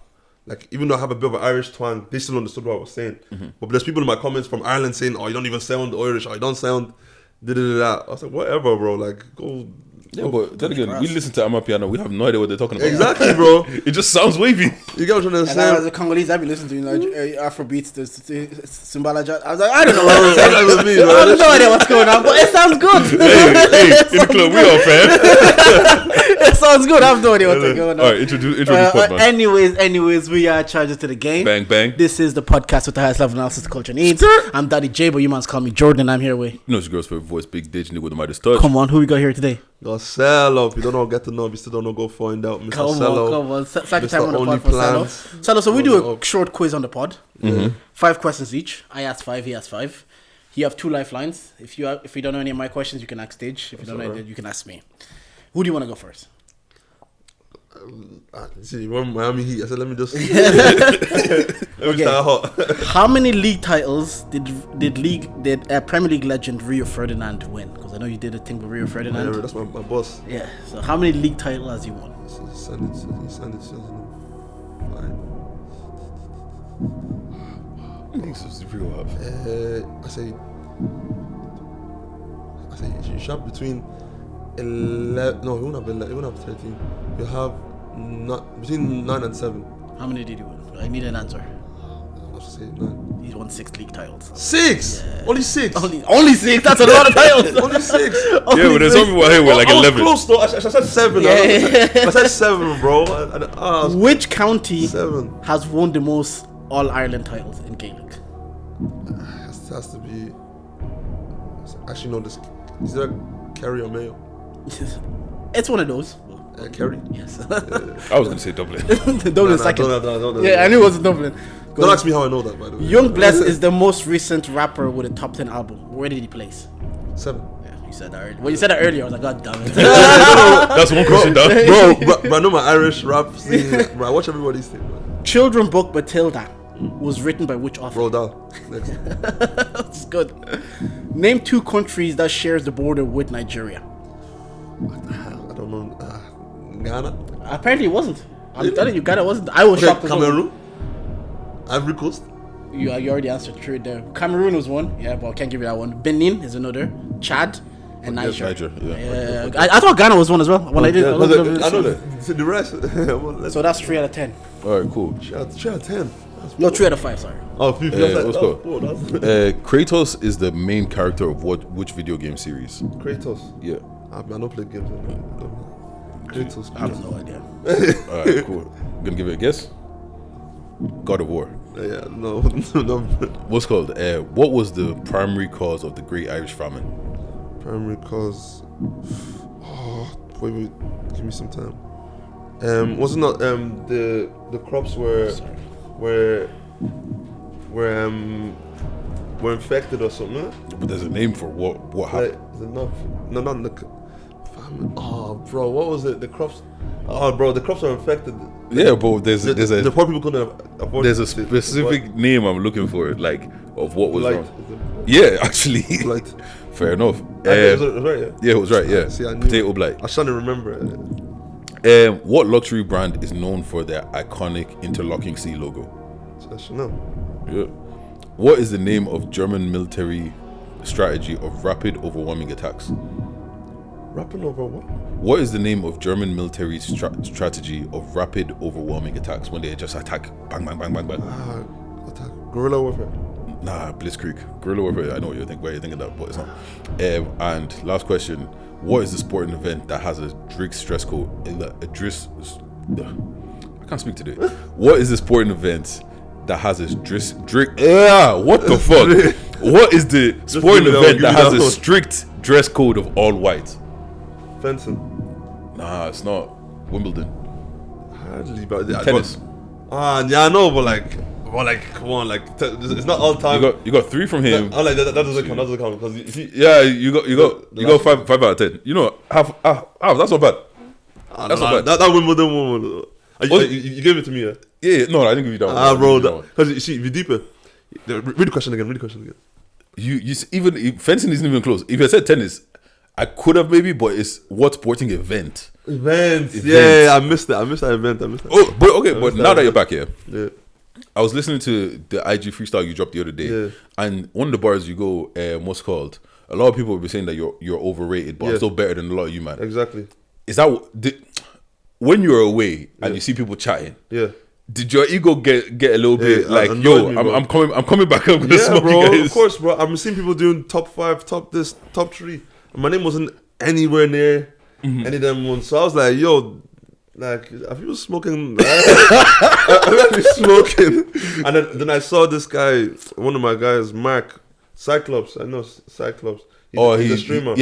like even though I have a bit of an Irish twang, they still understood what I was saying. But there's people in my comments from Ireland saying, oh, you don't even sound Irish, or you don't sound da. I was like, whatever, bro. Like go. Yeah, but then again, we listen to Amapiano, we have no idea what they're talking about. Exactly, bro. It just sounds wavy. You get what I'm trying to say? And as a Congolese, I've been listening to Afrobeats, Simbalaja. I was like, I don't know what I'm saying. I have no idea what's going on, but it sounds good. Hey, in the club, we all fam. It sounds good. I have no idea what's going on. All right, introduce pod, man. Anyways, we are charged to the game. Bang, bang. This is the podcast with the highest level analysis the culture needs. I'm Daddy J, but you mans call me Jordan. I'm here with... No, it's your girl's favorite voice, Big Dej, nigga with the Midas touch. Come on, who we got here today? Got Sello. If you don't know, get to know. If you still don't know, go find out. Mr. Sello. Come on. Second time on the pod for Sello. Sello, so we do a short quiz on the pod. 5 questions each. I ask 5, he asks 5. You have 2 lifelines. If you don't know any of my questions, you can ask Dej. If you don't know, you can ask me. Who do you want to go first? See, we're Miami Heat. I said, let me just let me start hot. How many league titles did Premier League legend Rio Ferdinand win? Because I know you did a thing with Rio Ferdinand. Yeah, that's my boss. Yeah. So how many league titles has he won? He signed it 2005. I think it's real hard. I say you shop between 11. No, he won't have 11. He won't have 13. You have not between 9 and 7. How many did he win? I need an answer. Let's say 9. He's won 6 league titles. 6. Yeah. Only 6. Only 6. That's a lot of titles. Only 6. Yeah, but there's some people here with like I was 11. close though. I said 7. I said 7, bro. Which county 7. has won the most All Ireland titles in Gaelic? Has to be. Actually, no. This is that Kerry or Mayo? It's one of those. Kerry. Yes. I was gonna say Dublin. Dublin second. Don't, Yeah, I knew it was Dublin. Don't ask me how I know that, by the way. Young Bless is the most recent rapper with a top 10 album. Where did he place? 7. Yeah, you said that earlier. When you said that earlier, I was like, God damn it. That's one question done. Bro, I know my Irish rap scene. Bro, I watch everybody's thing, bro. Children book Matilda was written by which author? Roll down. Next. That's good. Name 2 countries that shares the border with Nigeria. I don't know. Ghana? Apparently it wasn't. I'm telling you, Ghana wasn't. I was shocked as well. Cameroon? Ivory Coast? You already answered true there. Cameroon was one. Yeah, but I can't give you that one. Benin is another. Chad and Niger. Niger, yeah. I thought Ghana was one as well. When I did. I know that. The rest. So that's 3 out of 10. All right, cool. 3 out of 10. No, 3 out of 5. Sorry. Oh, 50. Let's go. Kratos is the main character of which video game series? Kratos. Yeah. I don't play games. Kratos. I have no idea. All right, cool. Gonna give it a guess. God of War. Yeah, no. What's called? What was the primary cause of the Great Irish Famine? Primary cause. Oh, wait, give me some time. Was it not the crops were infected or something? But there's a name for what happened. Is it not? No, not the famine. Oh, bro, what was it? The crops. Oh, bro, the crops were infected. Yeah, but the poor people couldn't afford. There's a specific name I'm looking for, like of what was Blight. wrong. Yeah, actually. Blight. Fair enough. It was right, yeah. Yeah, it was right. Yeah, See, I knew. potato blight. I was trying to remember it. What luxury brand is known for their iconic interlocking C logo? No. Yeah. What is the name of German military strategy of rapid overwhelming attacks? Rapping over what? What is the name of German military strategy of rapid overwhelming attacks when they just attack bang bang bang bang bang? Attack. Guerrilla warfare. Nah, Blitzkrieg. Guerrilla warfare. I know what you're thinking. Why you're thinking that, but it's not. And last question: what is the sporting event that has a Drix dress code? I can't speak today. What is the sporting event that has a what the fuck? What is the sporting event that has a strict dress code of all white? Fencing. Nah, it's not. Wimbledon. Hardly, but Tennis. Yeah, I know, but come on, it's not all time. You got 3 from him. That doesn't count. That doesn't count because Yeah, you got 5 out of 10. You know, half. That's not bad. That's not bad. That Wimbledon one. You gave it to me, yeah? Yeah, no, I didn't give you that one. Bro, because you see, if you deeper, read the question again. You even fencing isn't even close. If I said tennis, I could have maybe, but it's what sporting event? Events. Yeah, I missed that. I missed that event. Oh, but okay, but now that you're back here, yeah. I was listening to the IG freestyle you dropped the other day, yeah. And one of the bars you go, what's called? A lot of people will be saying that you're overrated, but I'm still better than a lot of you, man. Exactly. Is that when you're away and you see people chatting? Yeah. Did your ego get a little bit like, yo, me, I'm coming back. I'm gonna smoke bro. you guys. Of course, bro. I'm seeing people doing top 5, top this, top 3. And my name wasn't anywhere near any of them ones. So I was like, yo, like, are people smoking? I'm actually smoking. And then I saw this guy, one of my guys, Mark Cyclops. I know Cyclops. He's a streamer.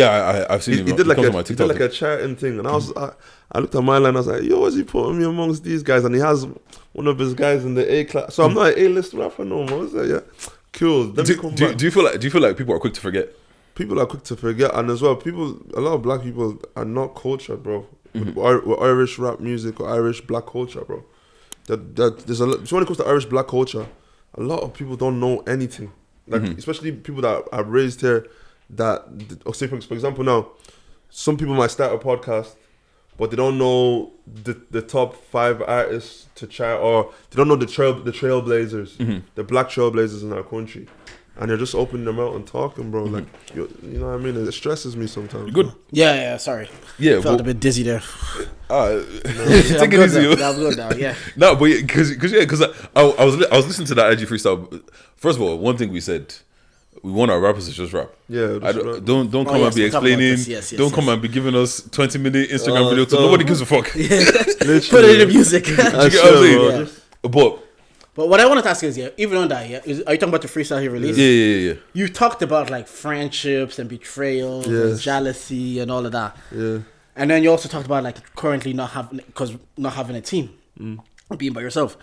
I've seen him. He did like on my TikTok. a chatting thing, and I looked at my line. I was like, yo, what's he putting me amongst these guys? And he has one of his guys in the A class. So I'm not an A-list rapper no more. Is that, yeah, cool. Do you feel like people are quick to forget? People are quick to forget, and as well, a lot of black people are not cultured, bro. with Irish rap music or Irish black culture, bro. That there's a lot. So when it comes to Irish black culture, a lot of people don't know anything. Like especially people that are raised here. That, say for example, now some people might start a podcast, but they don't know the top 5 artists to chart, or they don't know the trailblazers, the black trailblazers in our country. And they're just opening them out and talking, bro. Like, you know what I mean? It stresses me sometimes. Good. Yeah, sorry. Yeah, Felt a bit dizzy there. Take it easy. I'm good now, yeah. No, but because I was listening to that IG freestyle. First of all, one thing we said, we want our rappers to just rap. Yeah, don't come and be explaining. Don't come and be giving us 20-minute Instagram video. So nobody gives a fuck. Put it in the music. You get what I'm saying? But what I wanted to ask is, even on that, are you talking about the freestyle he released? Yeah. You talked about like friendships and betrayals and jealousy and all of that. Yeah. And then you also talked about like currently not having a team, being by yourself.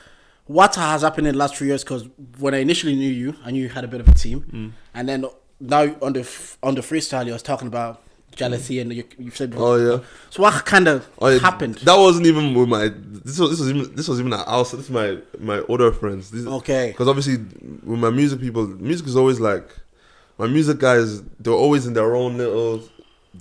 What has happened in the last 3 years? Because when I initially knew you, I knew you had a bit of a team, and then now on the freestyle, you was talking about jealousy, and you said, "Oh yeah." So what kind of happened? That wasn't even with my. This was even at house. This is my older friends. Okay. Because obviously, with my music people, music is always like my music guys. They're always in their own little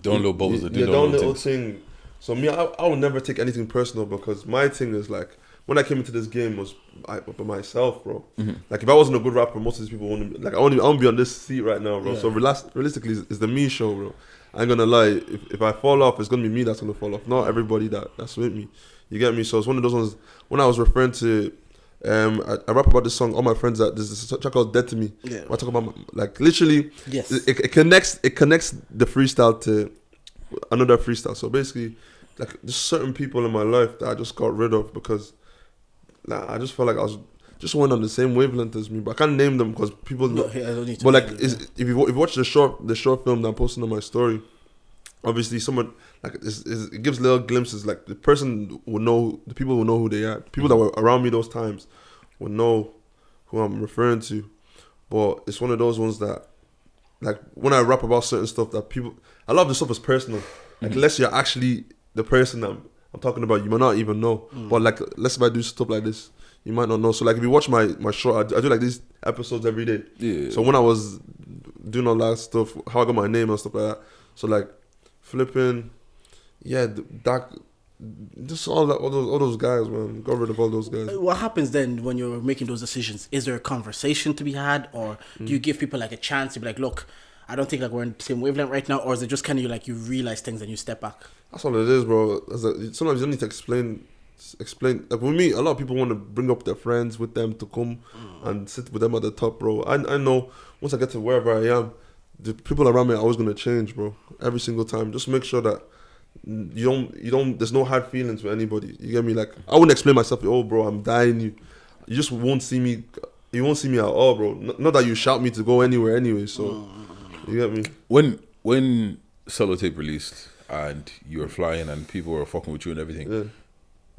bubbles. Their own little thing. So me, I will never take anything personal because my thing is like. When I came into this game was by myself, bro. Like if I wasn't a good rapper, most of these people wouldn't. Like I won't be on this seat right now, bro. Yeah. So realistically, it's the me show, bro. I ain't gonna lie. If I fall off, it's gonna be me that's gonna fall off, not everybody that's with me. You get me? So it's one of those ones. When I was referring to, I rap about this song. All my friends that there's this track called "Dead to Me." Yeah. I talk about like literally. Yes. It connects the freestyle to another freestyle. So basically, like there's certain people in my life that I just got rid of because. I just felt like I was just weren't on the same wavelength as me, but I can't name them because people. No, I don't need to. But like, if you watch the short film that I'm posting on my story, obviously someone like it gives little glimpses. Like the person will know, the people will know who they are. People that were around me those times will know who I'm referring to. But it's one of those ones that, like, when I rap about certain stuff that people, a lot of the stuff is personal. Like, unless you're actually the person I'm talking about, you might not even know. But like, let's if I do stuff like this, you might not know. So like, if you watch my show, I do like these episodes every day. Yeah. So when I was doing all that stuff, how I got my name and stuff like that. So like, flipping, just all those guys, man. Got rid of all those guys. What happens then when you're making those decisions? Is there a conversation to be had, or do you give people like a chance to be like, look, I don't think like we're in the same wavelength right now, or is it just kind of like you realize things and you step back? That's all it is, bro. Sometimes you don't need to explain. Like with me, a lot of people want to bring up their friends with them to come and sit with them at the top, bro. I know once I get to wherever I am, the people around me are always gonna change, bro. Every single time. Just make sure that you don't. There's no hard feelings with anybody. You get me? Like I wouldn't explain myself. Oh, bro, I'm dying. You just won't see me. You won't see me at all, bro. Not that you shout me to go anywhere anyway. So you get me? When Sello tape released and you were flying and people were fucking with you and everything,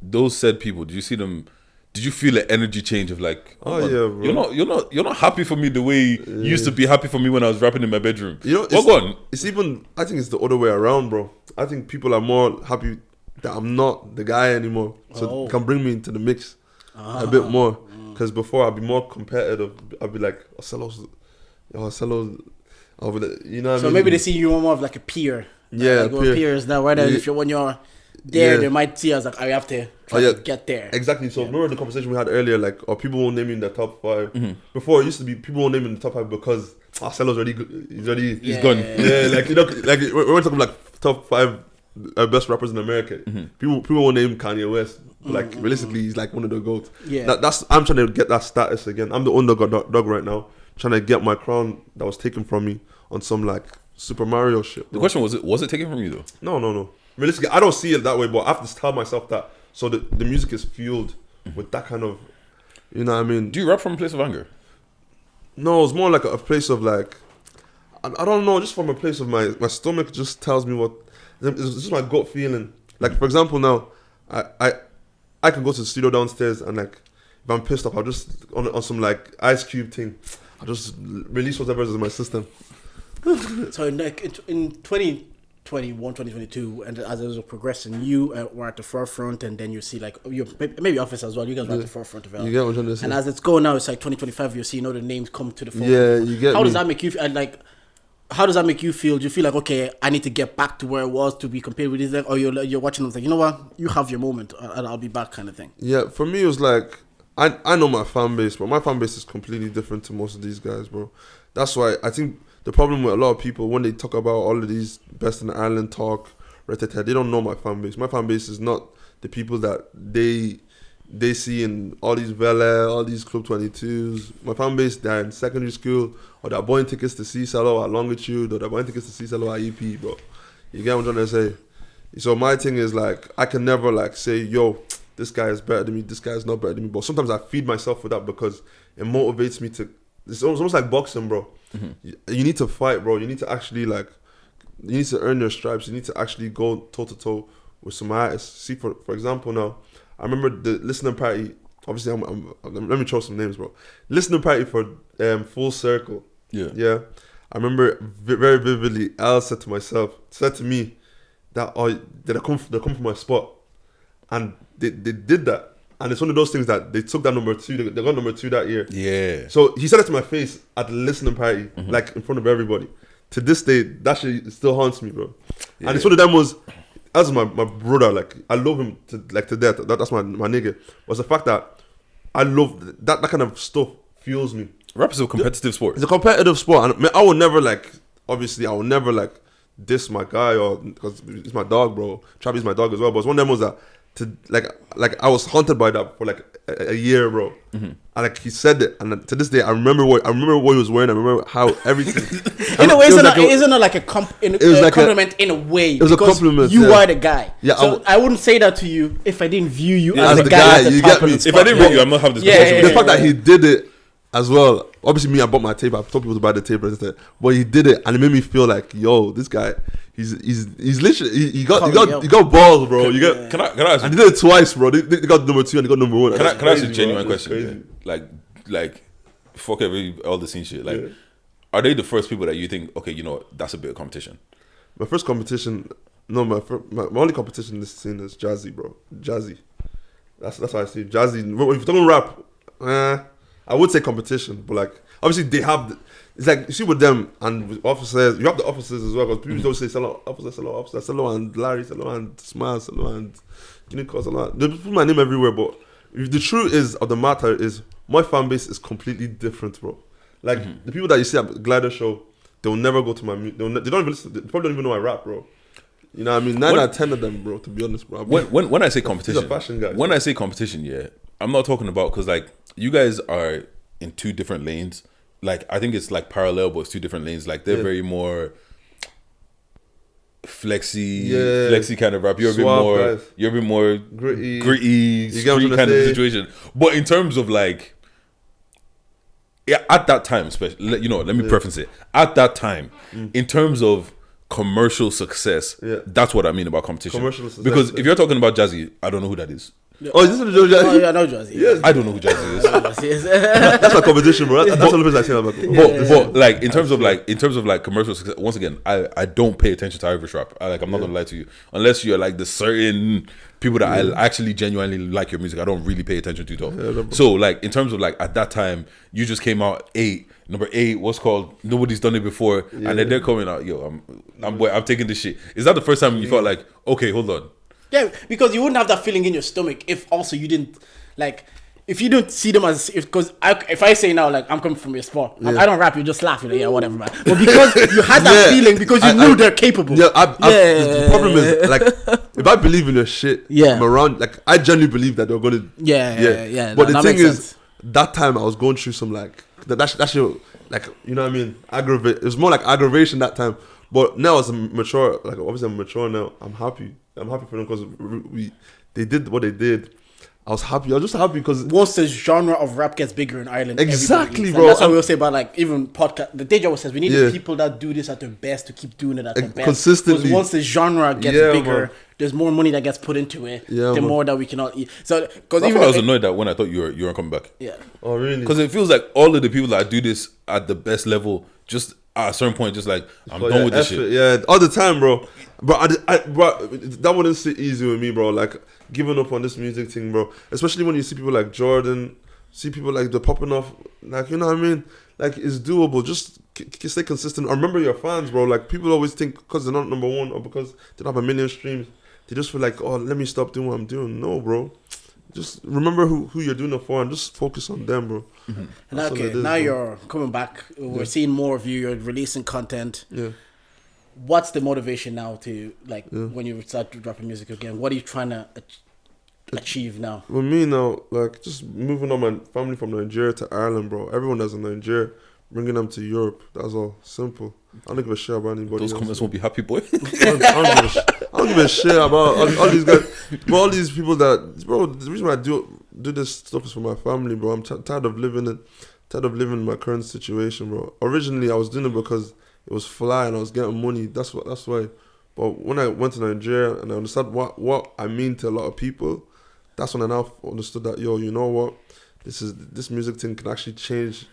those said people, did you see them? Did you feel an energy change of like, oh yeah, bro. You're not happy for me the way you used to be happy for me when I was rapping in my bedroom. You know, it's even. I think it's the other way around, bro. I think people are more happy that I'm not the guy anymore, so it can bring me into the mix a bit more. Because before I'd be more competitive. I'd be like, Sello's. I'll be like, you know what I mean? So maybe they see you more of like a peer. Yeah, like we're peers now. Whether when you're there, they might see us like, I have to try to get there. Exactly. So remember the conversation we had earlier, like, or people won't name you in the top 5. Before it used to be people won't name you in the top 5 because Sello's already good. He's gone. Yeah, like like we're talking like top 5 best rappers in America. People won't name Kanye West. Like realistically, he's like one of the GOATs. Yeah. I'm trying to get that status again. I'm the underdog right now, trying to get my crown that was taken from me on some like Super Mario shit. The question was it taken from you though? No. Realistically, I don't see it that way, but I have to tell myself that. So the music is fueled with that kind of, you know what I mean? Do you rap from a place of anger? No, it's more like a place of like, I don't know, just from a place of my stomach just tells me what, it's just my gut feeling. Like for example now, I can go to the studio downstairs and like, if I'm pissed off, I'll just, on some like Ice Cube thing, I'll just release whatever is in my system. So like in 2020, 2021, 2022, and as it was progressing, you were at the forefront, and then you see like you maybe Office as well. You guys were at the forefront of it. You get what I'm trying to say? And as it's going now, it's like 2025. You're seeing other names come to the forefront. Yeah, you get How me. does that make you feel? And like, how does that make you feel? Do you feel like, okay, I need to get back to where it was to be compared with this? Like, or you're watching them like, you know what, you have your moment, and I'll be back, kind of thing. Yeah, for me it was like I know my fan base, but my fan base is completely different to most of these guys, bro. That's why I think the problem with a lot of people when they talk about all of these best in Ireland talk, they don't know my fan base. My fan base is not the people that they see in all these Vela, all these Club 22s. My fan base, they're in secondary school, or they're buying tickets to see Sello at Longitude, or they're buying tickets to see Sello at EP, bro. You get what I'm trying to say? So my thing is like, I can never like say, yo, this guy is better than me, this guy is not better than me. But sometimes I feed myself with that because it motivates me to. It's almost like boxing, bro. You need to fight, bro. You need to actually like, you need to earn your stripes. You need to actually go toe to toe with some artists. See, for example, now I remember the listening party. Obviously, let me throw some names, bro. Listening party for Full Circle. Yeah. I remember very vividly. Al said to me that they come from my spot, and they did that. And it's one of those things that they took that number 2. They got number 2 that year. Yeah. So he said it to my face at the listening party, like in front of everybody. To this day, that shit still haunts me, bro. Yeah. And it's one of them as my brother, like I love him to death. That's my nigga. Was the fact that I love that kind of stuff fuels me. Rap is a competitive sport. It's a competitive sport, and I will never diss my guy because he's my dog, bro. Travis is my dog as well. But it's one of them was that. Like I was haunted by that for like a year, bro. And like he said it, and to this day I remember what he was wearing. I remember how everything. In a way, isn't it like a compliment in a way? It was a compliment. You are the guy. Yeah, so I wouldn't say that to you if I didn't view you as the guy. You get me? If I didn't rate you, I'm not having this conversation. The fact that he did it as well. Obviously, me, I bought my tape. I told people to buy the tape, but he did it, and it made me feel like, yo, this guy. He's literally he got balls, bro. Can I ask? And they did it twice, bro. They got number 2 and they got number 1. Can I ask a genuine question? Like, fuck all the scene shit. Like, are they the first people that you think, okay, you know, that's a bit of competition? My first competition, no, my only competition in this scene is Jazzy, bro. Jazzy. That's how I see it. Jazzy. If you're talking rap, I would say competition, but like obviously they have. It's like you see with them and with officers. You have the officers as well because people don't say Sello, Sello and Larry, Sello and Smile, Sello and Unico, Sello. They put my name everywhere, but the truth is of the matter is my fan base is completely different, bro. Like the people that you see at the Glider show, they'll never go to my music. They don't even listen. They probably don't even know I rap, bro. You know what I mean? 9 out of 10 of them, bro. To be honest, bro. When I say competition, these are fashion guys. When I say competition, yeah, I'm not talking about because like you guys are in 2 different lanes. Like I think it's like parallel, but it's 2 different lanes. Like they're very more flexy kind of rap. You're a bit more gritty street kind of situation. But in terms of like, yeah, at that time, especially, you know, let me preference it. At that time, in terms of commercial success, that's what I mean about competition. Commercial success, because if you're talking about Jazzy, I don't know who that is. Oh, is this Jazzy? Oh, yeah, I know Jazzy. Yes. I don't know who Jazzy is. That's my competition, bro. That's the only person I say about. But like in terms of like commercial success, once again, I don't pay attention to Irish rap. I'm not gonna lie to you, unless you're like the certain people that I actually genuinely like your music. I don't really pay attention to though. So like in terms of like at that time, you just came out number 8. What's called Nobody's Done It Before, and then they're coming out. Yo, I'm taking this shit. Is that the first time you felt like, okay, hold on? Yeah, because you wouldn't have that feeling in your stomach if also you didn't like if you don't see them as if I say now like I'm coming from your sport, I don't rap, you just laugh, you're like, yeah, whatever, man. But because you had that feeling because you knew they're capable. The problem is like if I believe in your shit, I'm around. Like I genuinely believe that they're gonna. But the thing is, that time I was going through some like that shit, like you know what I mean. It was more like aggravation that time. But now as a mature, like obviously I'm mature now. I'm happy for them because they did what they did. I was happy. I was just happy because once the genre of rap gets bigger in Ireland, exactly, bro. That's what we'll say about like even podcast. The day always says we need the people that do this at their best to keep doing it at their best consistently. Because once the genre gets bigger, man, there's more money that gets put into it. The more that we can all eat. So because even I was annoyed that when I thought you weren't coming back. Yeah. Oh really? Because it feels like all of the people that do this at the best level just at a certain point, just like I'm But done yeah, with this effort, shit. Yeah, all the time, bro. Bro, bro, that wouldn't sit easy with me, bro. Like giving up on this music thing, bro. Especially when you see people like Jordan, see people like they're popping off. Like, you know what I mean? Like, it's doable. Just stay consistent. Or remember your fans, bro. Like, people always think because they're not number one or because they don't have a million streams, they just feel like, oh, let me stop doing what I'm doing. No, bro. Just remember who you're doing it for and just focus on them, bro. And That's all okay, it is, now bro. you're coming back. We're seeing more of you. You're releasing content. Yeah. What's the motivation now to, like, when you start dropping music again? What are you trying to achieve now? With me now, like, just moving on my family from Nigeria to Ireland, bro. Everyone that's in Nigeria, bringing them to Europe. That's all. Simple. I don't give a shit about anybody Those else. comments won't be happy, boy. I don't give a shit about all these guys. Bro, all these people that, bro, the reason why I do this stuff is for my family, bro. I'm tired of living in my current situation, bro. Originally, I was doing it because it was fly and I was getting money. That's why. But when I went to Nigeria and I understood what I mean to a lot of people, that's when I now understood that, yo, you know what? This music thing can actually change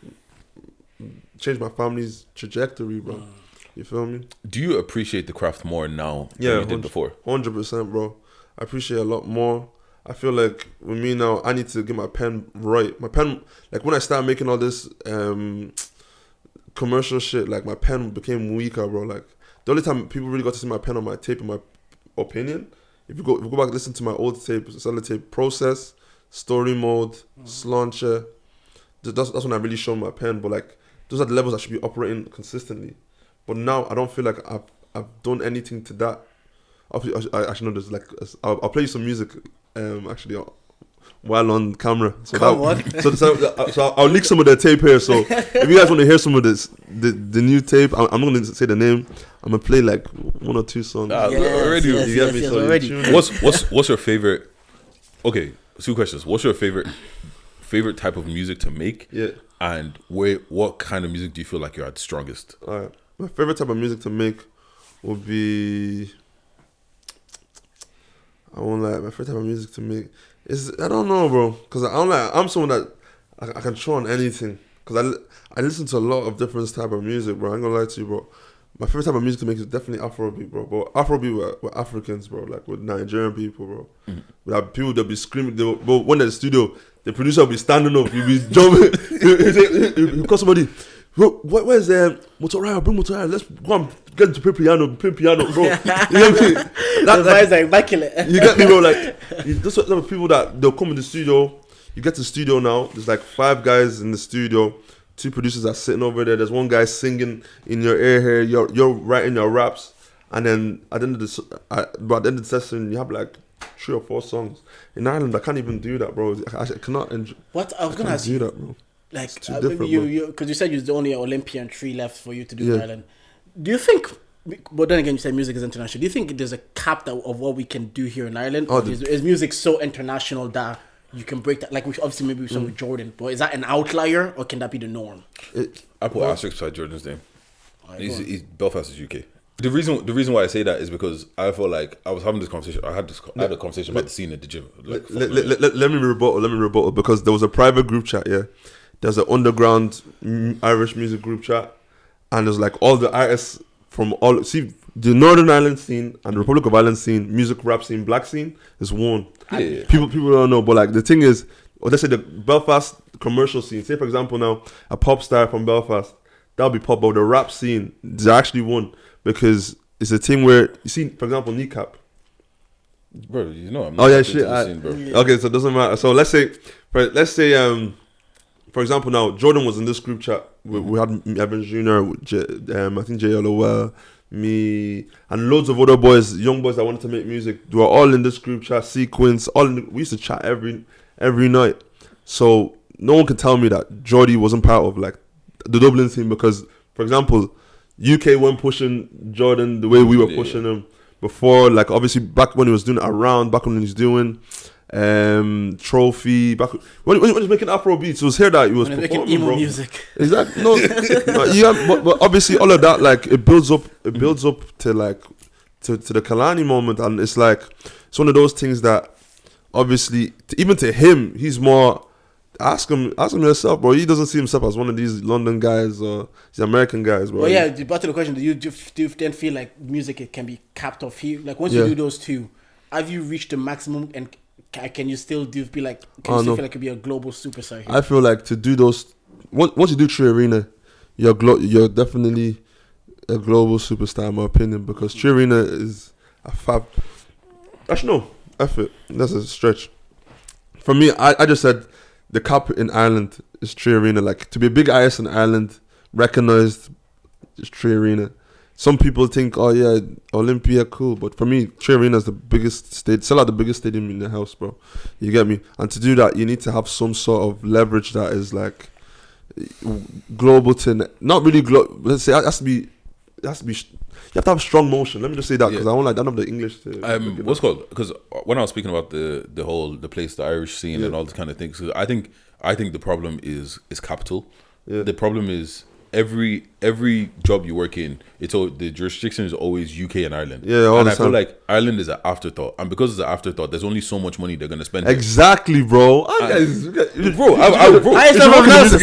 my family's trajectory, bro. You feel me? Do you appreciate the craft more now Yeah, than you did before? 100%, bro. I appreciate it a lot more. I feel like with me now, I need to get my pen right. My pen, like when I started making all this commercial shit, like my pen became weaker, bro. Like the only time people really got to see my pen on my tape, in my opinion, if you go back and listen to my old tape, Sello Process, Story Mode, Slauncher, that's when I really showed my pen. But like those are the levels I should be operating consistently. But now I don't feel like I've done anything to that. I actually know there's like I'll play you some music actually while on camera. So so I'll leak some of the tape here. So if you guys want to hear some of this the new tape, I'm not gonna say the name. I'm gonna play like one or two songs. Already, you get me? yes, So you already. tune in. what's your favorite? Okay, 2 questions. What's your favorite type of music to make? Yeah. And what kind of music do you feel like you're at strongest? Alright. My favorite type of music to make would be, I won't lie, my favorite type of music to make is, I don't know, bro, because I'm someone that I can throw on anything, because I listen to a lot of different type of music, bro. I ain't gonna lie to you, bro. My favorite type of music to make is definitely Afrobeat, bro. But Afrobeat with Africans, bro, like with Nigerian people, bro. With that people that be screaming, but when they're in the studio, the producer will be standing up, he'll be jumping, he'll call somebody, bro, where's Motoraya? Bring Motoraya. Let's go and get into play piano, bro. You get me? The vibes are immaculate. You get me, bro? Like, those are people that they'll come in the studio. You get to the studio now. There's like 5 guys in the studio. 2 producers are sitting over there. There's one guy singing in your ear here. You're writing your raps, and then at the end of the session, you have like 3 or 4 songs. In Ireland, I can't even do that, bro. I cannot enjoy. What I was gonna ask do you, that, bro. like too maybe different, you because you said you're the only Olympian 3 left for you to do in Yeah. Ireland. Do you think? But then again, you said music is international. Do you think there's a cap of what we can do here in Ireland? Oh, Or is music so international that you can break that? Like, obviously, maybe we saw with Jordan, but is that an outlier or can that be the norm? I put asterisk beside Jordan's name. Alright, He's Belfast is UK. The reason why I say that is because I feel like I was having this conversation. I had a conversation about the scene at the gym. Like, Let me rebuttal because there was a private group chat. Yeah, there's an underground Irish music group chat, and there's like all the artists from all the Northern Ireland scene and the Republic of Ireland scene, music, rap scene, black scene is one. Yeah. People don't know, but like the thing is, or let's say the Belfast commercial scene. Say for example now a pop star from Belfast, that'll be pop, but the rap scene is actually one because it's a thing where you see, for example, Kneecap. bro, you know I'm Oh yeah, into shit. the scene, bro. Okay, so it doesn't matter. So let's say, for example, now Jordan was in this group chat. We had Evans Jr., I think JLOL, me, and loads of other boys, young boys that wanted to make music. They were all in this group chat. Sequence, we used to chat every night. So no one can tell me that Jordy wasn't part of like the Dublin scene because, for example, UK weren't pushing Jordan the way we were pushing him before. Like obviously back when he was doing Around, back when he was doing Trophy, back when he was making Afro beats, it was here that he was Making performing, emo bro. music. Exactly. No, but obviously all of that, like it builds up to like to the Kalani moment, and it's like it's one of those things that obviously even to him he's more Ask him yourself, bro. He doesn't see himself as one of these London guys or these American guys, bro. Well, yeah. Back to the question: do you then feel like music it can be capped off here? Like once you do those two, have you reached the maximum? And can you still feel like feel like it could be a global superstar here? I feel like to do those once you do Tree Arena, you're definitely a global superstar in my opinion, because Tree Arena is a fab. Actually, no, effort. That's a stretch. For me, I just said the cap in Ireland is Tree Arena. Like, to be a big artist in Ireland, recognized, is Tree Arena. Some people think, oh yeah, Olympia, cool. But for me, Tree Arena is the biggest stage. Sell out the biggest stadium in the house, bro. You get me? And to do that, you need to have some sort of leverage that is like global to, not really global. Let's say it has to be. You have to have strong motion. Let me just say that, because I don't have the English to. What's called? Because when I was speaking about the place, the Irish scene, and all this kind of things, so I think the problem is capital. Yeah. The problem is every job you work in, the jurisdiction is always UK and Ireland. Yeah, and I feel like Ireland is an afterthought, and because it's an afterthought, there's only so much money they're gonna spend. Exactly, bro. Bro, highest level analysis.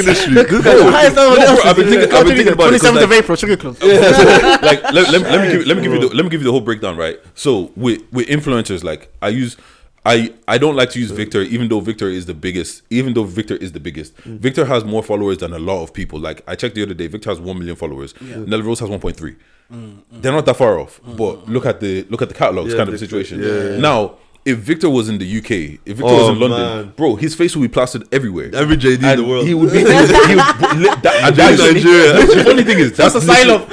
I've been thinking about it. 27th of April, Sugar Club. Like, let me give you the whole breakdown, right? So with influencers, like I don't like to use Victor, even though Victor is the biggest. Victor has more followers than a lot of people. Like, I checked the other day, Victor has 1 million followers. Nelly Rose has 1.3. They're not that far off. But look at the catalogs, kind of situation. Now, if Victor was in the UK, if Victor was in London, bro, his face would be plastered everywhere. Every JD in the world. He would be. The funny thing is, that's asylum.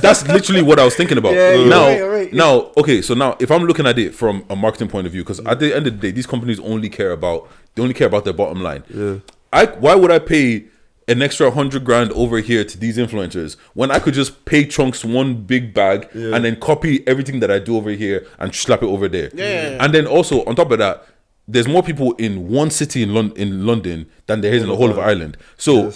That's literally what I was thinking about. Now, okay, so now if I'm looking at it from a marketing point of view, because at the end of the day, these companies only care about their bottom line. Why would I pay an extra 100 grand over here to these influencers when I could just pay Chunks one big bag and then copy everything that I do over here and slap it over there? And then also on top of that, there's more people in one city in London than there is in the whole of Ireland. So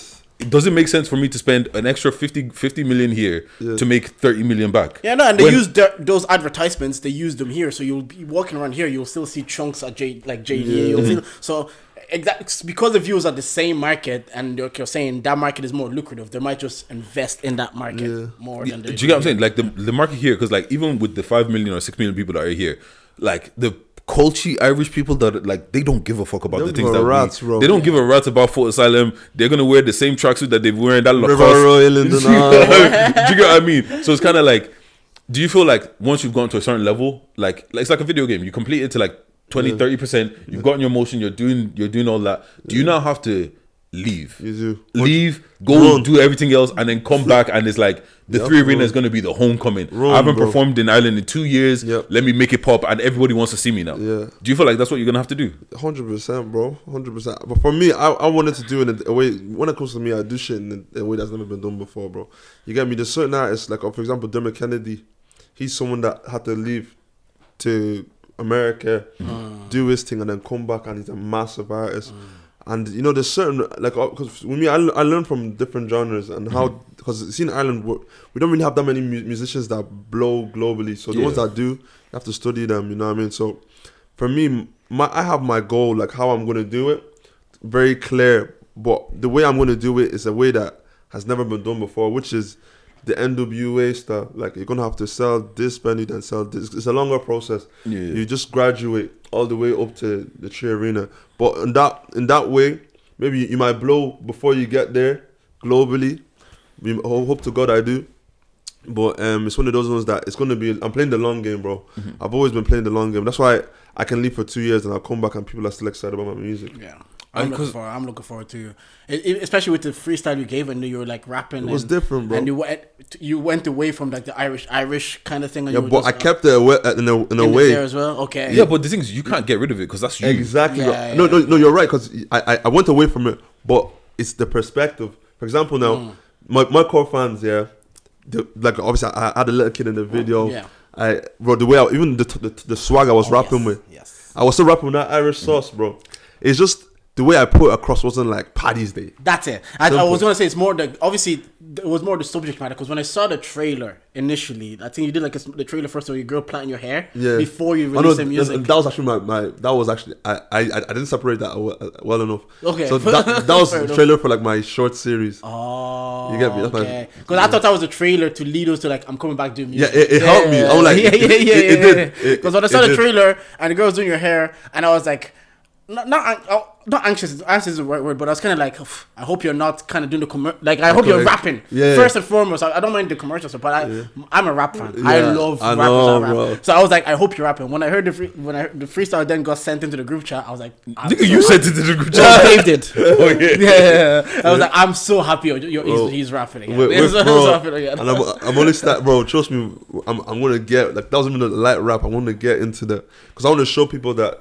does it make sense for me to spend an extra 50 million here to make 30 million back? Yeah, no, and they use those advertisements. They use them here, so you'll be walking around here. You'll still see Chunks at JDA. So. Exactly, because the views are the same market, and you're saying that market is more lucrative, they might just invest in that market more than they do. You get what I'm saying? Like the market here, because like even with the 5 million or 6 million people that are here, like the culty Irish people that like they don't give a fuck about the things that they don't give a rat about Fort Asylum. They're gonna wear the same tracksuit that they've wearing that River Royal and do you get what I mean? So it's kind of like, do you feel like once you've gone to a certain level, like it's like a video game, you complete it to like 20-30%, you've gotten your motion, you're doing all that. Do you now have to leave? You do. Leave, go do everything else, and then come back, and it's like the Three Arena is going to be the homecoming. I haven't performed in Ireland in 2 years. Let me make it pop, and everybody wants to see me now. Do you feel like that's what you're going to have to do? 100%, bro. 100%. But for me, I wanted to do it in a way, when it comes to me, I do shit in a way that's never been done before, bro. You get me? There's certain artists, like, for example, Dermot Kennedy. He's someone that had to leave to America, do his thing, and then come back, and he's a massive artist. And you know, there's certain, like, because with me, I learn from different genres and how, because see in Ireland we don't really have that many musicians that blow globally. So the ones that do, you have to study them. You know what I mean? So for me, I have my goal, like how I'm gonna do it, very clear. But the way I'm gonna do it is a way that has never been done before, which is the NWA stuff. Like, you're gonna have to sell this many, then sell this. It's a longer process. You just graduate all the way up to the Tree Arena. But in that way, maybe you might blow before you get there globally. We hope to God I do. But it's one of those ones that it's gonna be. I'm playing the long game, bro. I've always been playing the long game. That's why I can leave for 2 years and I'll come back and people are still excited about my music. I'm looking forward to it, especially with the freestyle you gave, and you were like rapping. It was different, bro. And you went away from like the Irish kind of thing. And but I kept it in a way there as well. Okay. Yeah, but the thing is, you can't get rid of it because that's you. Exactly. No, you're right, because I went away from it, but it's the perspective. For example, now my core fans, like obviously I had a little kid in the video. Bro, the way even the swag I was rapping with. I was still rapping with that Irish sauce, bro. It's just the way I put it across wasn't like Paddy's Day. That's it. I was gonna say it's more the obviously it was more the subject matter because when I saw the trailer initially, I think you did like the trailer first of your girl plaiting your hair before you released the music. That was actually that was actually I didn't separate that well enough. Okay, so that was the trailer for like my short series. Oh, you get me? Okay. Because I thought that was a trailer to lead us to like I'm coming back doing music. Yeah, it helped me. I was like, it did. Because when I saw the trailer and the girl was doing your hair, and I was like, not anxious. Anxious is the right word, but I was kind of like, I hope you're not kind of doing the I hope you're rapping first and foremost. I don't mind the commercials, but I'm a rap fan. I love rappers that rap. Bro. So I was like, I hope you're rapping. When I heard the freestyle then got sent into the group chat, I was like, you sent it to the group chat. I saved it. Yeah. I was like, I'm so happy he's rapping again. And I'm only bro. Trust me, I'm gonna get like that was even a light rap. I want to get into that because I want to show people that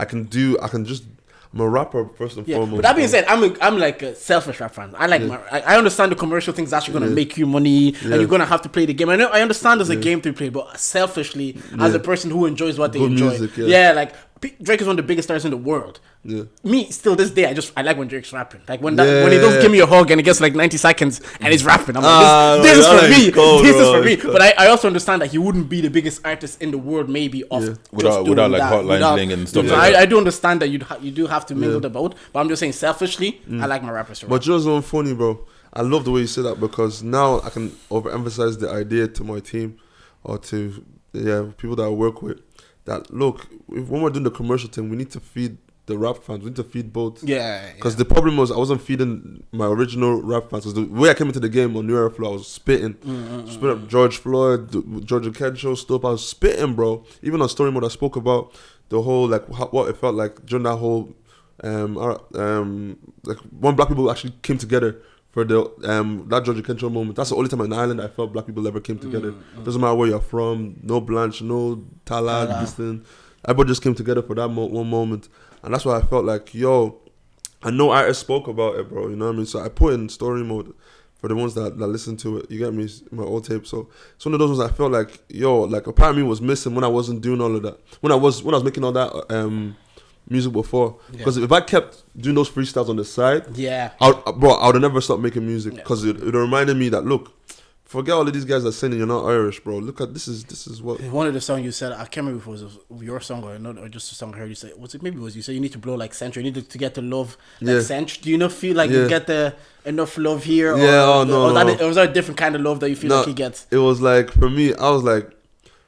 I'm a rapper first and foremost. But that being said, I'm like a selfish rap fan. I understand the commercial things actually going to make you money and you're going to have to play the game. I understand there's a game to play, but selfishly, as a person who enjoys what they enjoy, music, like Drake is one of the biggest stars in the world. Yeah. Me, still this day, I like when Drake's rapping. Like when he does give me a hug and it gets like 90 seconds and he's rapping. I'm like, this is for me. This is for me. But I also understand that he wouldn't be the biggest artist in the world, maybe without like hotline bling and stuff. Like that. I do understand that you do have to mingle the both. But I'm just saying, selfishly, I like my rappers. But you know what's so funny, bro? I love the way you say that because now I can overemphasize the idea to my team or to people that I work with. That look, when we're doing the commercial thing, we need to feed the rap fans. We need to feed both. Because the problem was I wasn't feeding my original rap fans. Because the way I came into the game on New Era Flow, I was spitting. Spitting up George Floyd, Georgia Kenshaw stuff. I was spitting, bro. Even on Story Mode, I spoke about the whole, like, what it felt like during that whole, like, when black people actually came together for the that Georgia Kenshaw moment. That's the only time in Ireland I felt black people ever came together. Doesn't matter where you're from, no Blanche, no Tala, this thing. Everybody just came together for that one moment. And that's why I felt like, I know artists spoke about it, bro. You know what I mean? So I put in Story Mode for the ones that listen to it. You get me? My old tape. So it's one of those ones I felt like, like a part of me was missing when I wasn't doing all of that. When I was making all that music before, because if I kept doing those freestyles on the side, I would have never stopped making music because it reminded me that look, forget all of these guys that saying you're not Irish, bro. Look at this is what one of the songs you said. I can't remember if it was your song or just a song I heard you say. You said you need to blow like Century. You need to get the love like Century. Do you not feel like you get the enough love here? Or was that a different kind of love that you feel like he gets? It was like for me, I was like,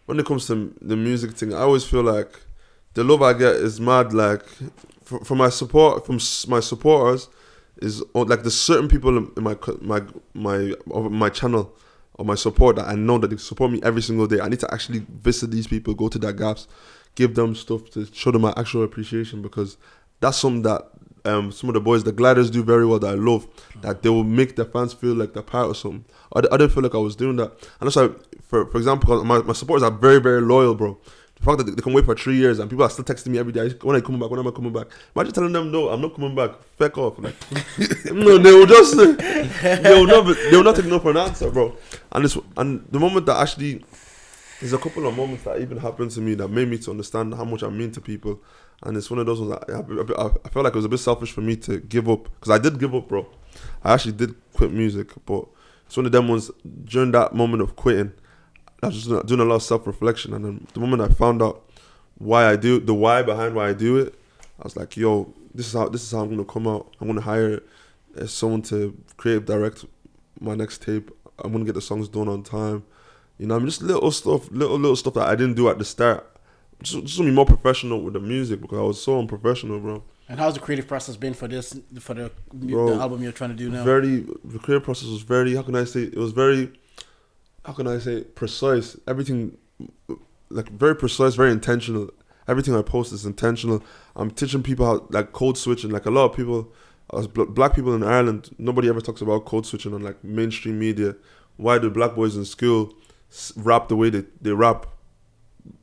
when it comes to the music thing, I always feel like the love I get is mad. Like from my supporters is like there's certain people in my channel or my support that I know that they support me every single day. I need to actually visit these people, go to their gaps, give them stuff to show them my actual appreciation, because that's something that some of the boys, the gliders, do very well that I love, that they will make their fans feel like they're part of something. I didn't feel like I was doing that. And that's why, for example, my supporters are very, very loyal, bro. The fact that they can wait for 3 years and people are still texting me every day, when am I coming back? Imagine telling them, no, I'm not coming back, feck off. Like, no, they will not take no for an answer, bro. And the moment that actually, there's a couple of moments that even happened to me that made me to understand how much I mean to people. And it's one of those ones that I felt like it was a bit selfish for me to give up, because I did give up, bro. I actually did quit music, but it's one of them ones during that moment of quitting, I was just doing a lot of self-reflection, and then the moment I found out why behind why I do it, I was like, this is how I'm gonna come out. I'm gonna hire someone to direct my next tape. I'm gonna get the songs done on time. You know, I mean, just little stuff that I didn't do at the start. Just to be more professional with the music, because I was so unprofessional, bro. And how's the creative process been for the album you're trying to do now? The creative process was very, how can I say, precise. Everything, like, very precise, very intentional. Everything I post is intentional. I'm teaching people how, like, code switching. Like, a lot of people, as black people in Ireland, nobody ever talks about code switching on, like, mainstream media. Why do black boys in school rap the way they rap?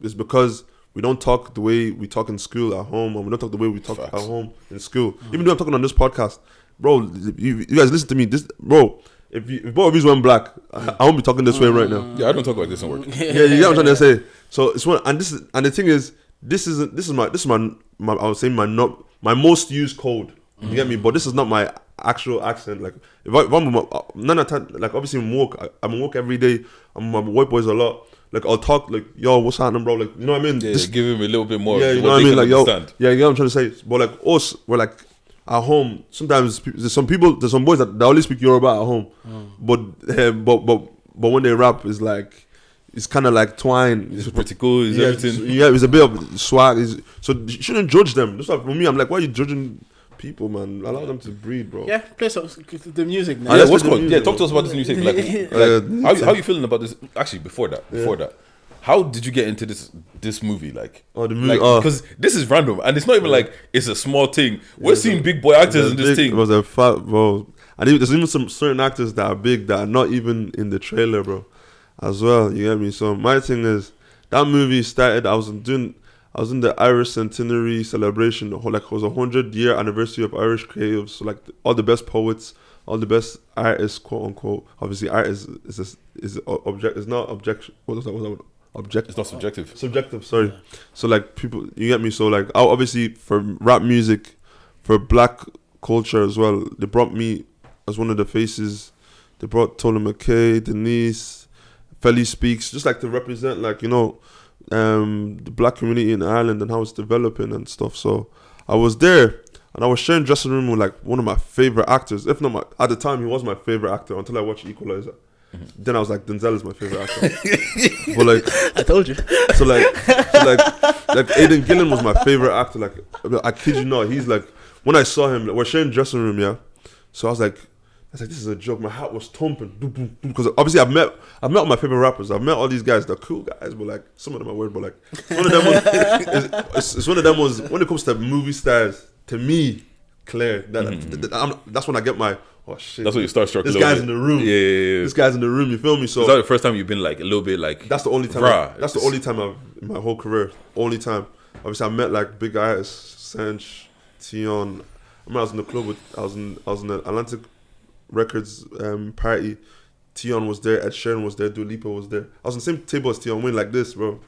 It's because we don't talk the way we talk in school at home, and we don't talk the way we talk at home in school. Even though I'm talking on this podcast, bro, you guys listen to me. Bro, if both of you went black, I won't be talking this way right now. Yeah, I don't talk like this in work. Yeah, you get what I'm trying to say. So it's one, and the thing is, this is my I would say my most used code. You get me? But this is not my actual accent. Like if I'm none of time, like obviously I'm in work every day. I'm with my white boys a lot. Like I'll talk like, yo, what's happening, bro? Like, you know what I mean? Yeah, give him a little bit more. Yeah, you know what I mean? Like, yo, yeah, you know what I'm trying to say. But like us, we're like at home. Sometimes there's some boys that they only speak Yoruba at home. But when they rap, it's like it's kind of like twine. It's pretty cool. It's everything. It's a bit of swag. So you shouldn't judge them. Just like for me, I'm like, why are you judging people, man? Allow them to breathe, bro. Yeah, play the music now. Yeah, what's called? Yeah, talk to us about this new thing. Like how you feeling about this? Actually, before that, how did you get into this movie? Like, the movie, because this is random and it's not even like it's a small thing. We're seeing big boy actors in this thing. It was a fat, bro. And there's even some certain actors that are big that are not even in the trailer, bro. As well, you get me. So my thing is that movie started. I was in the Irish centenary celebration. Like it was 100-year anniversary of Irish creatives. So like all the best poets, all the best artists, quote unquote. Obviously, art is object. It's not objection. What was that? Object. It's not subjective. Subjective. Sorry. So like people, you get me. So like obviously for rap music, for black culture as well, they brought me as one of the faces. They brought Tola McKay, Denise, Felly Speaks, just like to represent like, you know, the black community in Ireland and how it's developing and stuff. So I was there and I was sharing dressing room with like one of my favorite actors. If not at the time, he was my favorite actor until I watched Equalizer. Then I was like, Denzel is my favorite actor. But like, I told you. So like Aidan Gillen was my favorite actor. Like, I kid you not, he's like, when I saw him, like, we're sharing dressing room, yeah. So I was like, this is a joke. My heart was thumping because obviously I've met all my favorite rappers. I've met all these guys. They're cool guys, but like some of them are weird. But like it's one of them it's one of them was when it comes to movie stars. To me, Claire, that's when I get my shit. That's what you start struck. This guy's in the room. Yeah. This guy's in the room. You feel me? So is that the first time you've been like a little bit like? That's the only time. That's the only time in my whole career. Only time. Obviously, I met like big artists, Sanch, Tion. I remember I was in the club I was in the Atlantic Records party. Tion was there, Ed Sheeran was there, Dua Lipa was there. I was on the same table as Tion, like this, bro.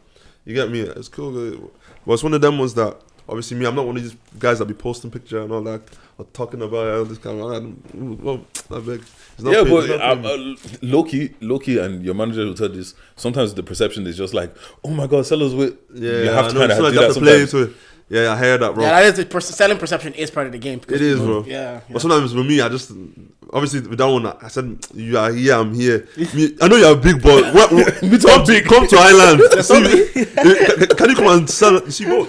You get me? It's cool. But it's one of them ones that obviously me, I'm not one of these guys that be posting picture and all that or talking about this kind of not big. Yeah, but Loki and your manager will tell this. Sometimes the perception is just like, oh my god, Sello's with. Yeah, you have to kind of do that play sometimes. Into it. Yeah, I heard that, bro. Yeah, that is selling perception is part of the game. It is, bro. Yeah. But sometimes with me, I just obviously with that one, I said, "You are here, I'm here." I know you're a big boy. Come to Ireland. Can you come and sell? See, bro.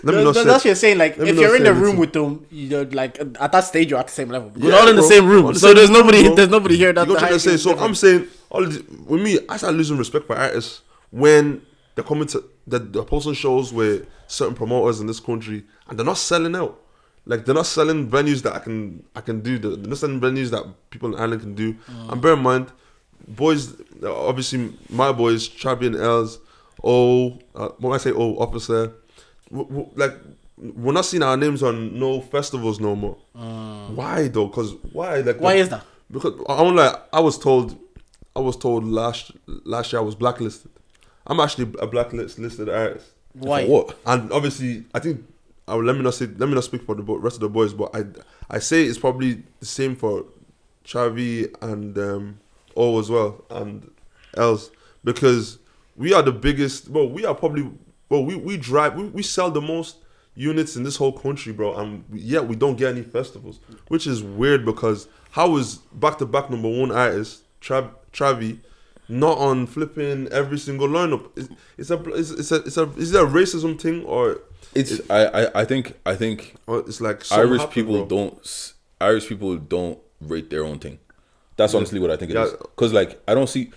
Let me not. That's what you're saying. Like, if you're in the room with them, you're like at that stage, you're at the same level. We're all in the same room, so there's nobody here that. You know what I'm trying to say? So I'm saying, with me, I start losing respect for artists when they're coming to they're posting shows with certain promoters in this country and they're not selling out. Like they're not selling venues that I can do. They're not selling venues that people in Ireland can do. And bear in mind, boys, obviously my boys, Travi and Els, when I say Officer, like we're not seeing our names on no festivals no more. Why though? Because why? Like why is that? Because I was told last year I was blacklisted. I'm actually a blacklisted artist. Why? For what? And obviously, I think let me not speak for the rest of the boys, but I say it's probably the same for Travi and O as well and Els, because we are the biggest. Well, we are probably we sell the most units in this whole country, bro, and yet we don't get any festivals, which is weird because how is back-to-back number one artist Travi not on flipping every single lineup? Is it a racism thing or I think it's like Irish people don't rate their own thing. That's honestly what I think it is. Because like I don't see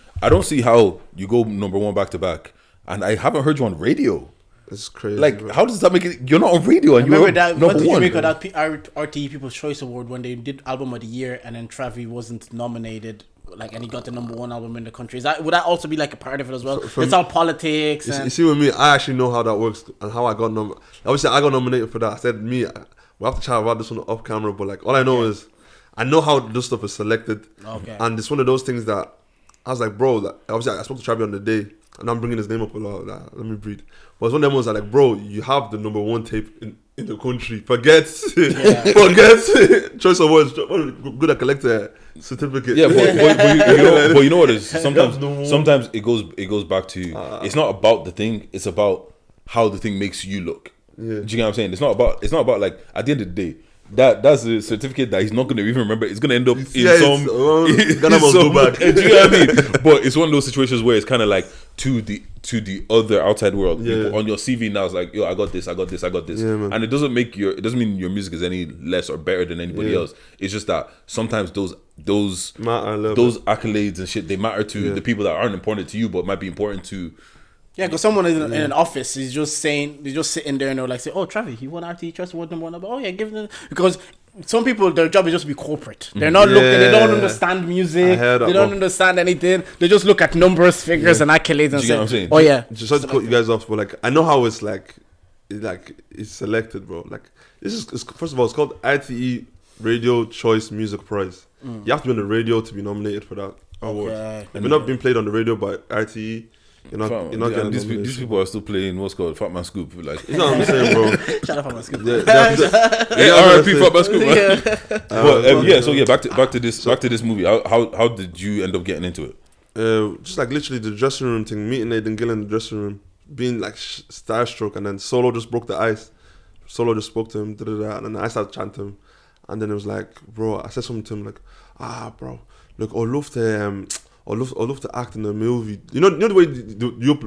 how you go number one back to back, and I haven't heard you on radio. It's crazy. Like, bro. how does that make it? You're not on radio, and remember you're that. number What did you one. make of that RTE People's Choice Award when they did Album of the Year, and then Travi wasn't nominated? Like, and he got the number one album in the country. Would that also be like a part of it as well? It's all politics. You see, with me, I actually know how that works and how I got nominated. Obviously, I got nominated for that. I said, we'll have to chat about this one off camera, but like, all I know is, I know how this stuff is selected. Okay. And it's one of those things that I was like, bro, like, obviously, I spoke to Travi on the day. and I'm bringing his name up a lot. Let me breathe. But it's one of them ones that like, bro, you have the number 1 tape in the country. Forget choice of words. Good at collect a certificate. Yeah, but you know what it is? Sometimes it goes back to it's not about the thing, it's about how the thing makes you look. Yeah. Do you get what I'm saying? It's not about like at the end of the day. That's a certificate that he's not going to even remember. It's going to end up in some. Ghana must go back. Do you know what I mean? But it's one of those situations where it's kind of like to the other outside world. Yeah. People on your CV now, it's like, yo, I got this. Yeah, man. And it doesn't mean your music is any less or better than anybody else. It's just that sometimes those accolades and shit, they matter to the people that aren't important to you, but might be important to. Yeah, because someone in an office is just sitting there and they're like, say, oh, Travis, he won RT Trust Award number 1. Oh yeah, give them, because some people, their job is just to be corporate. They're not looking. They don't understand music. They don't understand anything. They just look at numbers, figures, and accolades and say, what I'm saying? oh yeah. Just to cut you guys off, but like I know how it's like it's selected, bro. Like it's first of all, it's called ITE Radio Choice Music Prize. You have to be on the radio to be nominated for that award. If you're not being played on the radio by RTE, you're not getting these people are still playing what's called Fat Man Scoop. Like, you know what I'm saying, bro? Shout out Fat Man Scoop. R.I.P. Fat Man Scoop, man. Back to this movie. How did you end up getting into it? Just like literally the dressing room thing, meeting Aidan Gillen in the dressing room, being like starstruck, and then Solo just broke the ice. Solo just spoke to him, and then I started chanting him, and then it was like, bro, I said something to him like, bro, look, I'd love to act in a movie. You know the way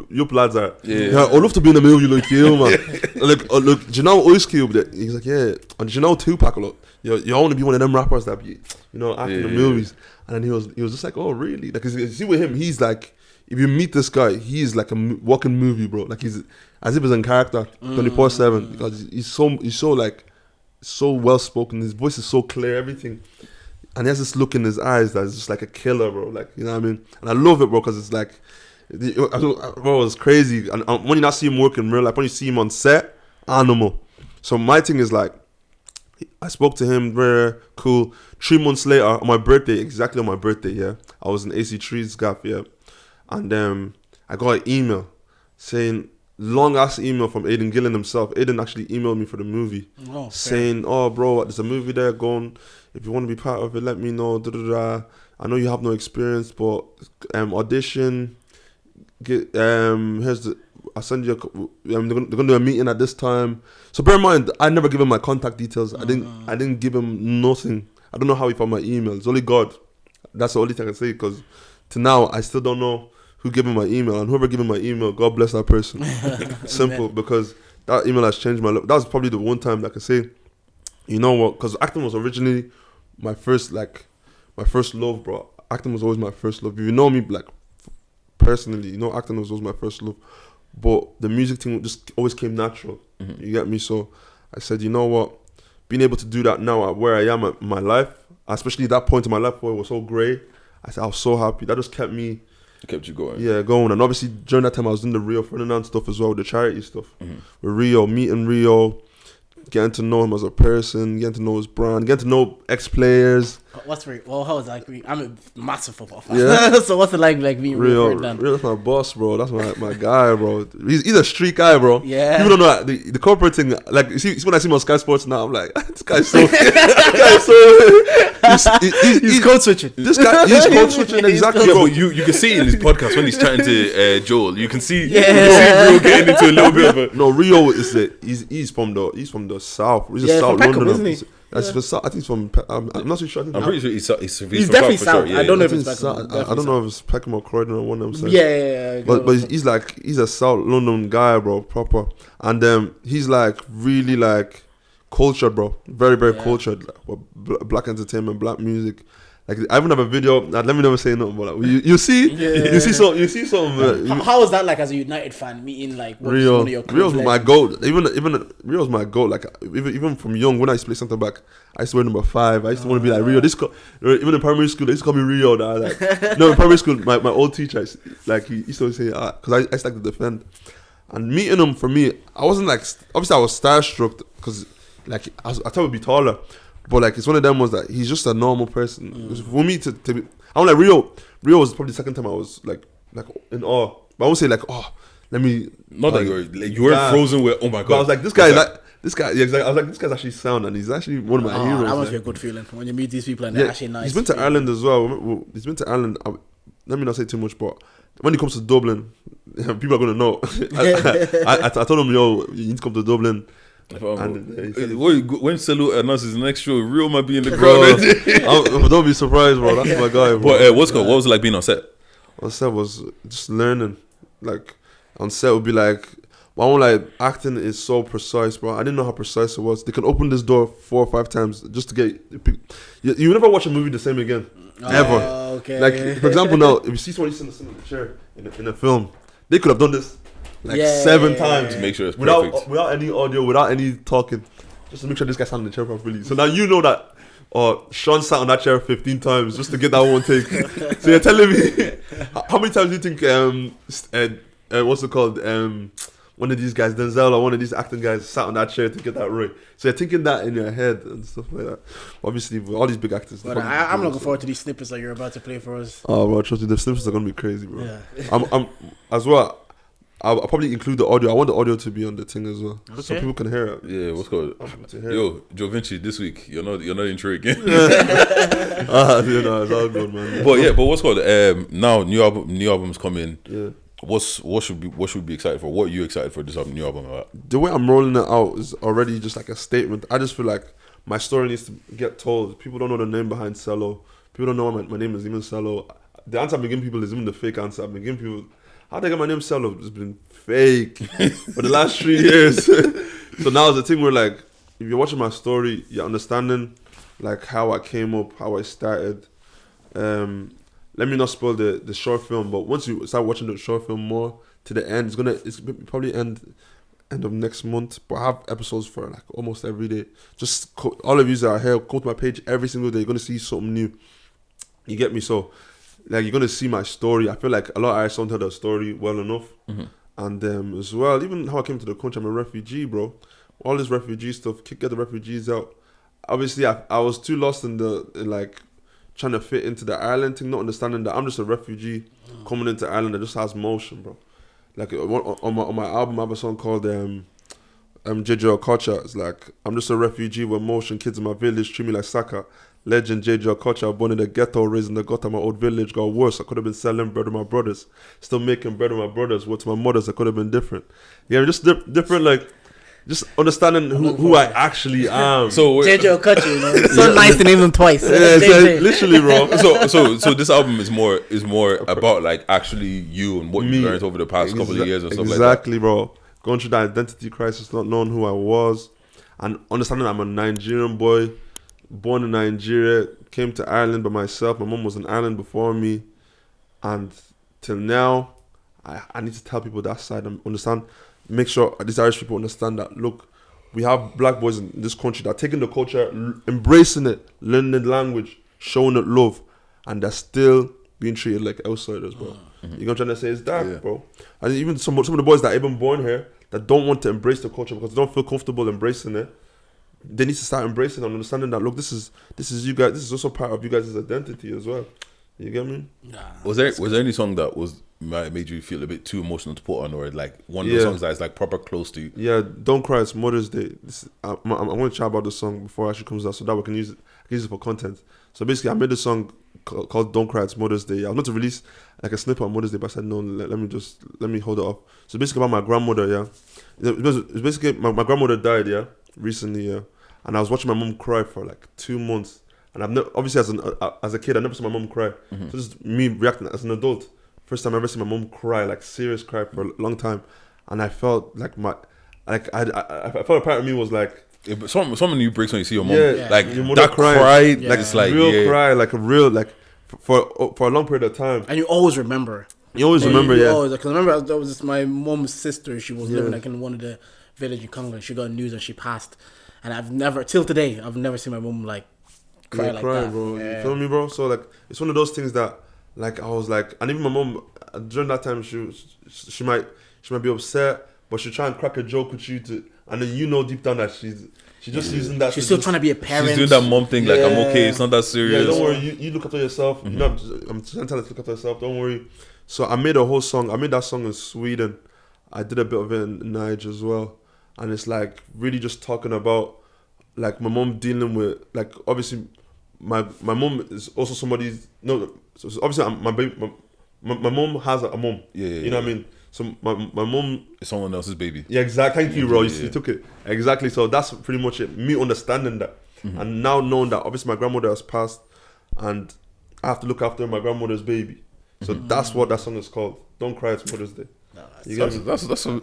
you lads are. Yeah, I'd love to be in a movie like you, man. Look, do you know Ice Cube? He's like, yeah. And do you know Tupac a lot? You want to be one of them rappers that be, acting in movies. And then he was just like, oh really? Like, you see with him, he's like, if you meet this guy, he's like a walking movie, bro. Like he's as if he's in character 24/7 because he's so like so well spoken. His voice is so clear, everything. And he has this look in his eyes that's just like a killer, bro. Like, you know what I mean? And I love it, bro, because it's like, bro, it's crazy. And when you not see him work in real life, when you see him on set, animal. So my thing is like, I spoke to him, very cool. 3 months later, on my birthday, exactly on my birthday, yeah, I was in AC3's gaff, yeah. And I got an email saying, long ass email from Aidan Gillen himself. Aidan actually emailed me for the movie, saying, "Oh, bro, there's a movie there going. If you want to be part of it, let me know. I know you have no experience, but audition. I'll send you. They're gonna do a meeting at this time. So bear in mind, I never give him my contact details. I didn't give him nothing. I don't know how he found my email. It's only God. That's the only thing I can say, because to now I still don't know who gave me my email, and whoever gave me my email, God bless that person. Simple, because that email has changed my life. That was probably the one time that I can say, you know what? Because acting was originally my first love, bro. Acting was always my first love. If you know me, like personally, acting was always my first love. But the music thing just always came natural. Mm-hmm. You get me? So I said, you know what? Being able to do that now at where I am at my life, especially that point in my life where it was so grey, I said I was so happy. That just kept me. It kept you going. Yeah, going. And obviously during that time I was doing the Rio Ferdinand stuff as well, the charity stuff. Mm-hmm. With Rio, meeting Rio, getting to know him as a person, getting to know his brand, getting to know ex-players. How was that? I'm a massive football fan. Yeah. So what's it like being Rio Ferdinand? Rio, that's my boss, bro. That's my guy, bro. He's a street guy, bro. Yeah. People don't know the corporate thing. Like, you see when I see him on Sky Sports now, I'm like, this guy's so. He's code switching. This guy, he's code switching exactly. Yeah, but you can see in his podcast when he's chatting to Joel, you can see Rio getting into a little bit of a. No, Rio is he's from the south. He's a South Peckham, Londoner. isn't he? I think he's from. I'm not too sure. I'm pretty sure he's definitely from South. Sure. Yeah, I don't know if it's it's Peckham. I don't know if it's Peckham or Croydon or one of them. Yeah. But he's a South London guy, bro, proper. And he's like really like cultured, bro. Very, very cultured. Like, black entertainment, black music. Like, I even have a video. Let me never say nothing, but like, you see some. How was that like as a United fan meeting like Rio? Rio's my goat. Even Rio's my goat. Like even from young, when I used to play centre back, I used to wear number 5. I used to want to be like Rio. Even in primary school, they used to call me Rio. No, in primary school, my old teacher, like, he used to say, because I used to like to defend. And meeting him, for me, I wasn't like, obviously I was starstruck because like I thought he'd be taller. But like, it's one of them ones that he's just a normal person. For me to be, I'm like Rio was probably the second time I was like in awe. But I won't say like, oh, let me. Not that you weren't frozen with. Oh my god! But I was like, this guy, this guy. Yeah, exactly. I was like, this guy's actually sound, and he's actually one of my heroes. That must be a good feeling when you meet these people and they're actually nice. He's been to Ireland as well. He's been to Ireland. Let me not say too much, but when he comes to Dublin, people are gonna know. I told him, yo, you need to come to Dublin. When Sello announces his next show, Real might be in the crowd. Don't be surprised, bro. That's my guy, bro. But what was it like being on set? On set was just learning. Like on set would be like, acting is so precise, bro. I didn't know how precise it was. They can open this door 4 or 5 times just to get. You never watch a movie the same again, ever. Okay. Like for example, now if you see somebody sitting in the chair in a film, they could have done this. 7 times to make sure it's perfect. without any audio, without any talking, just to make sure this guy sat in the chair properly. So now you know that Sean sat on that chair 15 times just to get that one take. So you're telling me how many times do you think what's it called, one of these guys, Denzel or one of these acting guys, sat on that chair to get that right? So you're thinking that in your head and stuff like that. Obviously, with all these big actors. But I'm looking forward to these snippets that you're about to play for us. Oh, bro, trust me, the snippets are gonna be crazy, bro. Yeah. I'm as well. I'll probably include the audio. I want the audio to be on the thing as well, so Okay. people can hear it. Yeah, what's called? Yo, Joe Vinci, this week you're not in True again. It's all good, man. But what's called? Now new album's coming. Yeah. What should we be excited for? What are you excited for this new album about? The way I'm rolling it out is already just like a statement. I just feel like my story needs to get told. People don't know the name behind Sello. People don't know my name is even Sello. The answer I've been giving people is even the fake answer. I've been giving people, how they get my name Sello? It's been fake for the last 3 years. So now it's the thing where like, if you're watching my story, you're understanding like how I came up, how I started. Let me not spoil the short film, but once you start watching the short film more to the end, it's probably end of next month. But I have episodes for like almost every day. Just all of you that are here, go to my page every single day. You're gonna see something new. You get me? So like you're gonna see my story. I feel like a lot of artists don't tell their story well enough. Mm-hmm. And as well, even how I came to the country, I'm a refugee, bro. All this refugee stuff, get the refugees out. Obviously, I was too lost in like trying to fit into the Ireland thing, not understanding that I'm just a refugee coming into Ireland that just has motion, bro. Like on my album, I have a song called JJ Okocha. It's like, I'm just a refugee with motion. Kids in my village treat me like Saka. Legend JJ Okocha, born in the ghetto, raised in the gutter. My old village got worse. I could have been selling bread with my brothers, still making bread with my brothers. What to my mothers, I could have been different. Yeah, just different, like just understanding who I actually am. So JJ Okocha, you know, it's so nice to name them twice. Yeah, it's literally, bro. So this album is more about like actually you and what you learned over the past couple of years and stuff like that. Exactly, bro. Going through that identity crisis, not knowing who I was, and understanding I'm a Nigerian boy, born in Nigeria, came to Ireland by myself. My mom was in Ireland before me, and till now, I need to tell people that side and understand. Make sure these Irish people understand that, look, we have black boys in this country that are taking the culture, embracing it, learning the language, showing it love, and they're still being treated like outsiders, bro. Mm-hmm. You know what I'm trying to say? It's that, bro. And even some of the boys that are even born here that don't want to embrace the culture because they don't feel comfortable embracing it, they need to start embracing and understanding that, look, this is you guys. This is also part of you guys' identity as well. You get me? Nah, was there any song that made you feel a bit too emotional to put on, or like one of the songs that is like proper close to you? Yeah, Don't Cry, it's Mother's Day. I'm going to chat about the song before it actually comes out so that we can use it for content. So basically, I made a song called Don't Cry, it's Mother's Day. I was meant to release like a snippet on Mother's Day, but I said no, let me hold it off. So basically about my grandmother, yeah. It's basically my grandmother died, yeah, recently, yeah. And I was watching my mom cry for like 2 months. And I've never, obviously as a kid, I never saw my mom cry. Mm-hmm. So this is me reacting as an adult. First time I ever seen my mom cry, like serious cry for a long time. And I felt like I felt a part of me was like, yeah, but someone you breaks when you see your mom, like your mother that cry, like it's like real cry, like a real like for a long period of time. And you always remember. You always remember, yeah. Always, because I remember that was my mom's sister. She was living like in one of the village in Congo. She got news and she passed. And till today, I've never seen my mom like cry like that, bro. Yeah. You feel me, bro? So like, it's one of those things that like I was like, and even my mom during that time, she might be upset, but she try and crack a joke with you and then you know deep down that she's just using that. She's still trying to be a parent. She's doing that mom thing, like I'm okay, it's not that serious. Yeah, don't worry, you look after yourself. Mm-hmm. You know, I'm trying to look after yourself. Don't worry. So I made a whole song. I made that song in Sweden. I did a bit of it in Niger as well. And it's like really just talking about like my mom dealing with, like, obviously my mom is also somebody's, no, so obviously my mom has a mom. You know what I mean? So my mom It's someone else's baby. Yeah, exactly. Thank you, bro. Yeah. You took it. Exactly. So that's pretty much it. Me understanding that. And now knowing that obviously my grandmother has passed and I have to look after my grandmother's baby. So that's what that song is called. Don't Cry, It's Mother's Day. No, You get me?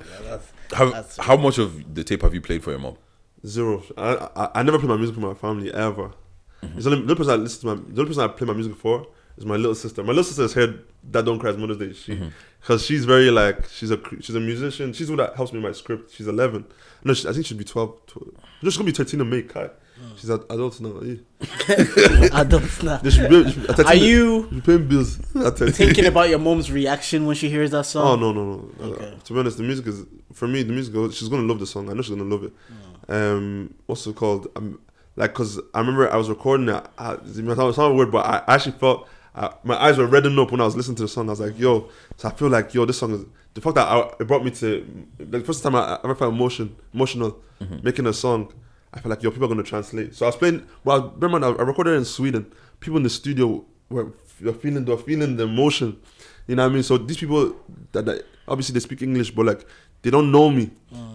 How much of the tape have you played for your mom? Zero. I never play my music for my family ever. It's the only person I listen to the only person I play my music for is my little sister. My little sister has heard that Don't Cry, It's Mother's Day. Because she's very like, she's a musician. She's the one that helps me write script. She's 11. No, I think she'll be 12. She's going to be 13 in May, Kai. She's adult now. Yeah. Adults now. Are you paying bills at 13? thinking about your mom's reaction when she hears that song? Oh, no. Okay. To be honest, the music is, for me, she's going to love the song. I know she's going to love it. What's it called? Like, because I remember I was recording it. It's not weird, but I actually felt my eyes were reddening up when I was listening to the song. I was like, yo. So I feel like, yo, this song is, the fact that it brought me to, the first time I ever felt emotional making a song. I felt like, yo, people are going to translate. So I was playing, well, remember, I recorded it in Sweden. People in the studio were feeling the emotion. You know what I mean? So these people, that obviously they speak English, but like, they don't know me.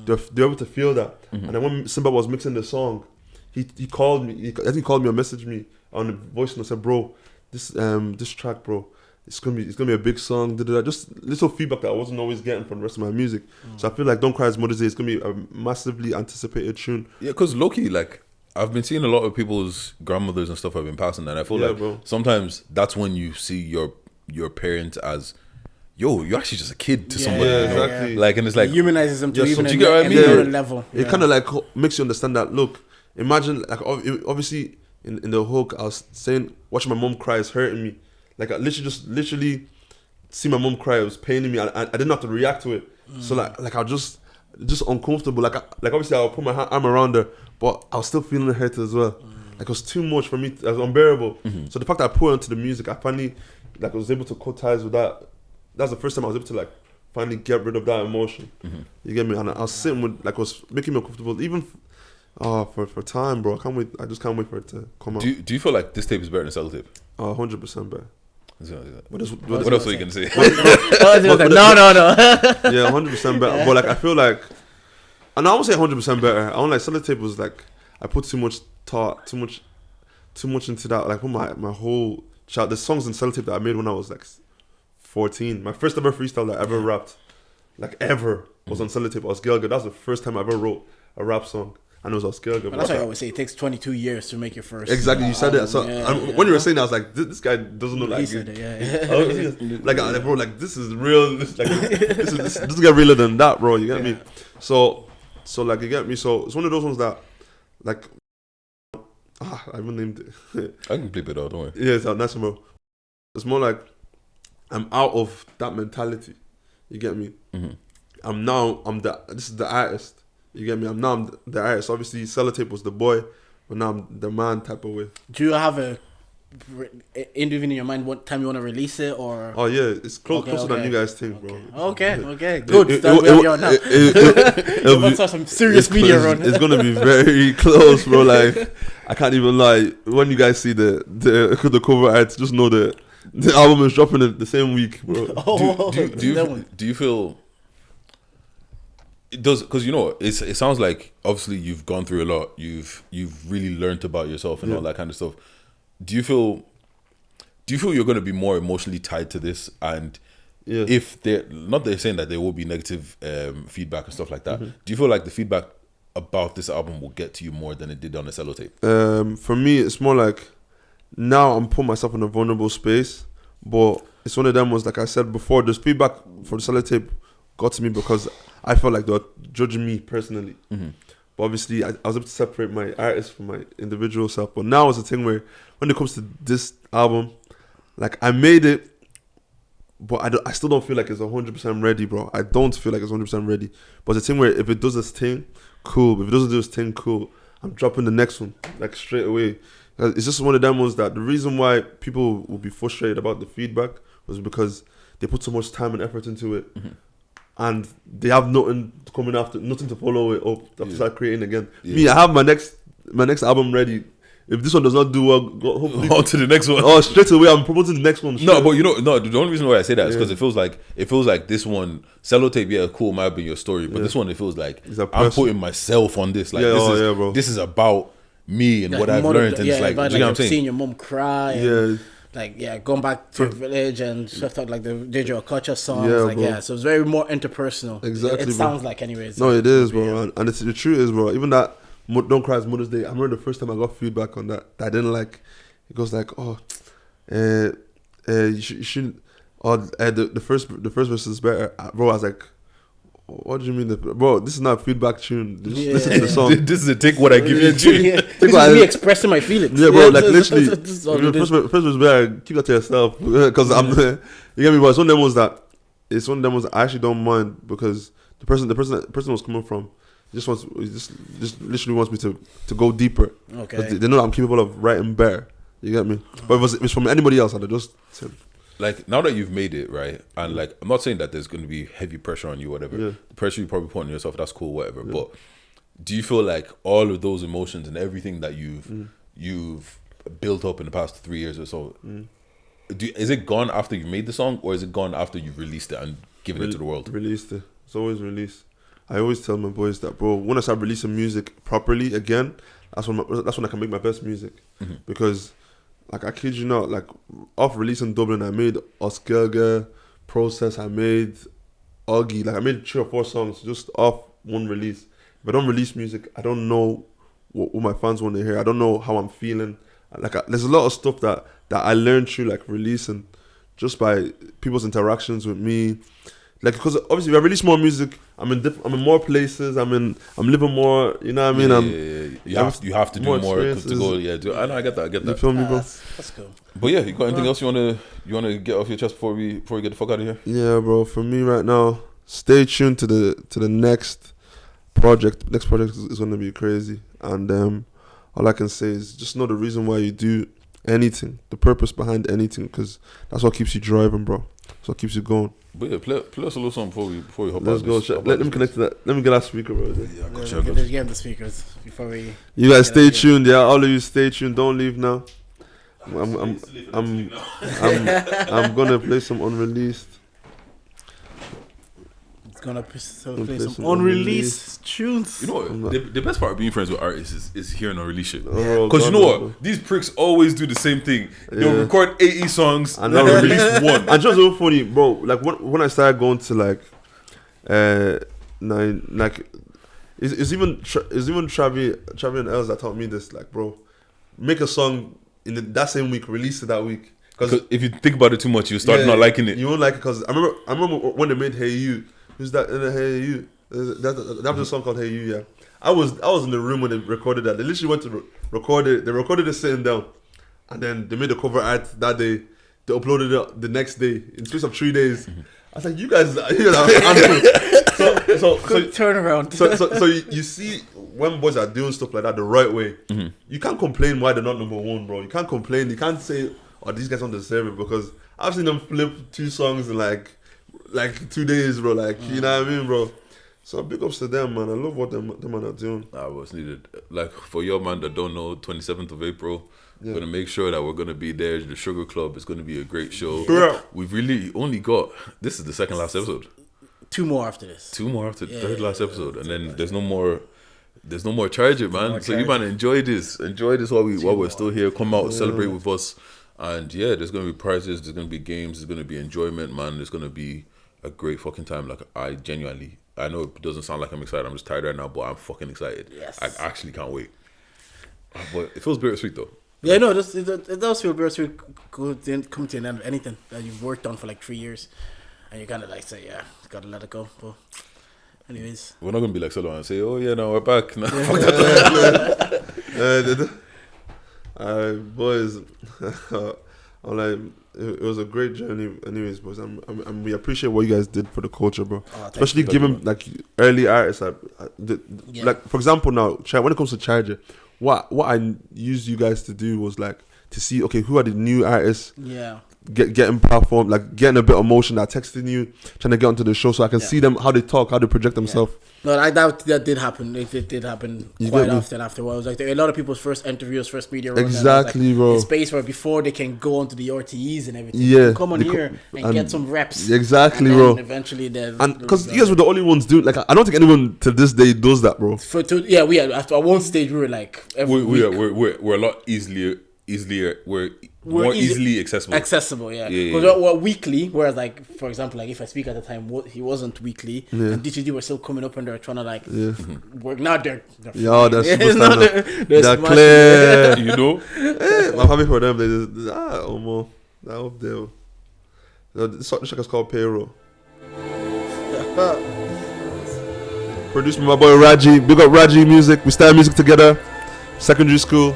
They're able to feel that. And then when Simba was mixing the song, he called me. I think he called me or messaged me on the voice and said, "Bro, this track, bro, it's gonna be a big song." Just little feedback that I wasn't always getting from the rest of my music. So I feel like Don't Cry, It's Mother's Day is gonna be a massively anticipated tune. Yeah, because low-key, like, I've been seeing a lot of people's grandmothers and stuff have been passing, and I feel like bro. sometimes that's when you see your parent as, yo, you're actually just a kid to somebody. Yeah, you know? exactly. Like, and it's like, It humanizes them to Yeah, even so do you get what I mean? another level. It kind of like makes you understand that. Look, imagine like obviously in the hook, I was saying watching my mom cry is hurting me. Like I literally see my mom cry. It was paining me. I didn't have to react to it. So like I was just uncomfortable. Like obviously I'll put my arm around her, but I was still feeling the hurt as well. Like it was too much for me. It was unbearable. So the fact that I put onto the music, I finally like was able to cut ties with that. That's the first time I was able to like finally get rid of that emotion. You get me? And I was sitting with like, it was making me uncomfortable even for time, bro. I just can't wait for it to come out. do you feel like this tape is better than Sello tape? 100% better. What else are you gonna say? No. Yeah, 100% better. But like I feel like, and I won't say 100% better. I don't like Sellotape was like I put too much thought, too much into that. Like put my whole child. The songs in Sellotape that I made when I was like 14. My first ever freestyle that I ever rapped, like ever, was on Sellotape. I was Gelga. That was the first time I ever wrote a rap song. And it was Gelga. That's why I always say it takes 22 years to make your first. Exactly, you said that. So when you were saying that, I was like, this guy doesn't look like He said it. it, Like, bro, like this is real. This get realer than that, bro. You get me? So like you get me. So it's one of those ones that, like, I haven't named it. I can bleep it out, don't worry. Yeah, it's nice, bro. It's more like I'm out of that mentality. You get me? This is the artist. You get me? I'm the artist. Obviously, Sellotape was the boy, but now I'm the man type of way. Do you have in your mind what time you want to release it, or? Oh yeah, it's closer than you guys think, bro. Okay, good. That's where we are now. Let's have some serious media run. It's gonna be very close, bro. Like I can't even lie. When you guys see the cover art, just know the album is dropping the same week, bro. Do you feel? It does, because you know it sounds like obviously you've gone through a lot. You've really learned about yourself and all that kind of stuff. Do you feel you're going to be more emotionally tied to this? And if they're saying that there will be negative feedback and stuff like that, do you feel like the feedback about this album will get to you more than it did on the Sellotape? For me, it's more like now I'm putting myself in a vulnerable space, but it's one of them was like I said before. This feedback for the Sellotape got to me because I felt like they were judging me personally. But obviously, I was able to separate my artist from my individual self. But now it's a thing where, when it comes to this album, like I made it, but I still don't feel like it's 100% ready, bro. I don't feel like it's 100% ready. But it's a thing where if it does this thing, cool. If it doesn't do this thing, cool. I'm dropping the next one, like straight away. It's just one of them ones that the reason why people will be frustrated about the feedback was because they put so much time and effort into it, and they have nothing coming after, nothing to follow it up. They have to start creating again. Me, I have my next album ready. If this one does not do well, hopefully on to the next one. Oh, straight away I'm promoting the next one. No, but the only reason why I say that is because it feels like this one, Sello tape, cool, might be your story, but this one, it feels like I'm putting myself on this. Like bro. This is about me and what I've learned, and it's like, do you know what I'm saying? Seeing your mom cry, and, going back to the village and stuff like the digital culture songs, so it's very more interpersonal. Exactly, it sounds like, anyways. No, it is, bro, and the truth is, bro, even that Don't Cry's Mother's Day, I remember the first time I got feedback on that I didn't like. It goes like, you shouldn't. The first verse is better, bro. I was like, what do you mean, bro? This is not a feedback tune. Listen to the song. This is a take what I give you tune. This is me expressing my feelings. Yeah, bro. Like literally, the first verse better. Keep that to yourself, because I'm. You get me, bro. It's one of them ones that I actually don't mind, because the person was coming from. Just literally wants me to go deeper. Okay. They know that I'm capable of writing better. You get me? But if it was from anybody else, I'd have just said. Like, now that you've made it, right? And like, I'm not saying that there's going to be heavy pressure on you, whatever. The pressure you probably put on yourself, that's cool, whatever. But do you feel like all of those emotions and everything that you've built up in the past 3 years or so, is it gone after you made the song, or is it gone after you've released it and given it to the world? Released it. It's always released. I always tell my boys that, bro, when I start releasing music properly again, that's when I can make my best music. Because, like, I kid you not, like, off releasing Dublin, I made Cittg, Process, I made Oggy, like, I made 3 or 4 songs just off one release. If I don't release music, I don't know what my fans want to hear. I don't know how I'm feeling. Like, there's a lot of stuff that I learned through, like, releasing, just by people's interactions with me. Like, because obviously if I release more music, I'm in more places. I'm living more. You know what I mean? You have to do more to go. I know. I get that. You feel me, bro? That's cool. But yeah, you got anything else you wanna get off your chest before we get the fuck out of here? Yeah, bro. For me right now, stay tuned to the next project. Next project is gonna be crazy, and all I can say is just know the reason why you do anything, the purpose behind anything, because that's what keeps you driving, bro. That's what keeps you going. But yeah, play us a little song before we hop Let's out. go. Let me connect to that. Let me get that speaker, bro. Yeah, Get the speakers before we. You guys stay tuned, yeah. All of you stay tuned. Don't leave now. I'm gonna play some unreleased. Gonna play some unreleased tunes. You know what? The best part of being friends with artists is hearing unreleased shit. Oh, because you know what? These pricks always do the same thing. They'll record 80 songs and they'll release one. And just so funny, bro. Like when I started going to like it's even Travi and Els that taught me this. Like, bro, make a song in that same week, release it that week. Because if you think about it too much, you start not liking it. You won't like it, because I remember when they made Hey You. Who's that? Hey You. That was a song called Hey You. Yeah, I was in the room when they recorded that. They literally went to record it. They recorded it sitting down, and then they made the cover art that day. They uploaded it the next day in space of 3 days. I was like, you guys are so turn around. So you see, when boys are doing stuff like that the right way, you can't complain why they're not number one, bro. You can't complain. You can't say, oh, these guys don't deserve it, because I've seen them flip 2 songs in like 2 days, bro. Like, you know what I mean, bro? So big ups to them, man. I love what them man are doing. Was needed. Like, for your man that don't know, 27th of April, we're gonna make sure that we're gonna be there. The Sugar Club is gonna be a great show. Yeah. We've really only got, this is the second last episode. 2 more after this. 2 more after the third last episode, and then there's no more charge it, man. So you man enjoy this while we're still here. Come out, celebrate with us, and yeah, there's gonna be prizes, there's gonna be games, there's gonna be enjoyment, man. There's gonna be a great fucking time. Like, I know it doesn't sound like I'm excited. I'm just tired right now, but I'm fucking excited. Yes. I actually can't wait. But it feels bittersweet though. Yeah, no, it does feel bittersweet. Come to an end of anything that you've worked on for like 3 years, and you kind of like say, yeah, gotta let it go. But anyways, we're not gonna be like Sello and say, oh yeah, no, we're back. No, fuck that. Boys, I'm like, it was a great journey. Anyways, boys, we appreciate what you guys did for the culture, bro. Especially given like early artists, like for example now, when it comes to Charger, what I used you guys to do was like to see, okay, who are the new artists? Yeah. getting platform, like getting a bit of motion, that texting you, trying to get onto the show, so I can see them how they talk, how they project themselves. No, that did happen. It did happen quite often after a while. It was like a lot of people's first interviews, first media run. Exactly, like bro. The space where before they can go onto the RTEs and everything. Yeah, they come on here and get some reps. Exactly, and bro. Eventually, and because you guys were the only ones doing, like, I don't think anyone to this day does that, bro. We had after one stage we were like we're a lot more easily accessible. Yeah. Because we're weekly, whereas like for example, like if I speak at the time, he wasn't weekly, and DTD were still coming up and they're trying to like work. Now they're they're clear, you know. Hey, I'm happy for them. They just almost that up there. This track is called Payroll. Produced by my boy Raji. Big up Raji Music. We started music together, secondary school.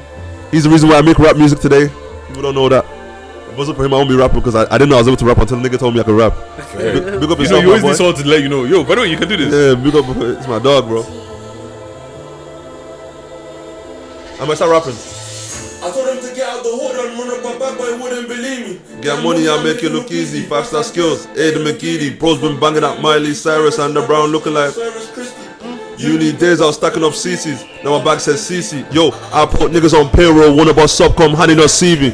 He's the reason why I make rap music today. People don't know that. If it wasn't for him, I won't be rapping because I didn't know I was able to rap until the nigga told me I could rap. Big up yourself, you always need someone to let you know, yo, by the way, you can do this. Yeah, big up. It's my dog, bro. I might start rapping. I told him to get out the hood and run up my back, but he wouldn't believe me. Get money, I make it look easy. 5-star skills, Aiden McGeady. Bros been banging up Miley Cyrus and the Brown looking like Uni days I was stacking up CCs. Now my bag says CC. Yo, I put niggas on payroll. One about subcom, honey not CV.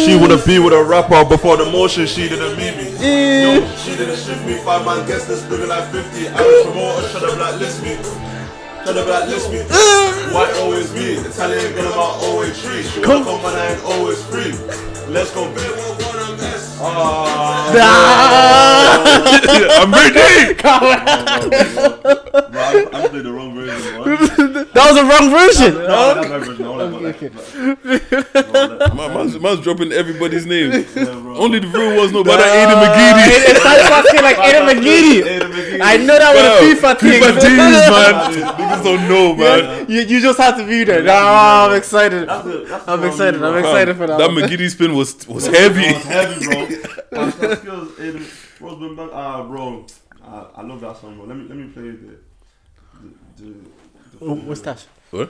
She wanna be with a rapper before the motion. She didn't meet me. Yo, she didn't shift me. 5 man guess this bigger like 50. I was promoter, try to blacklist me. White always me. Italian girl about always free. She wanna come and I ain't always free. Let's go, baby. I'm ready. I played the wrong version. That was the wrong version. Man's dropping everybody's name. Only the real ones know about that Aiden McGeady. It's like Aiden McGeady. I know that was a FIFA thing. FIFA teams, man. Niggas don't know, man. You just have to be there. I'm excited. I'm excited for that. That McGeady spin was heavy. It was heavy, bro. Skills, Aiden, bro. I love that song, bro. Let me play the what's that? What?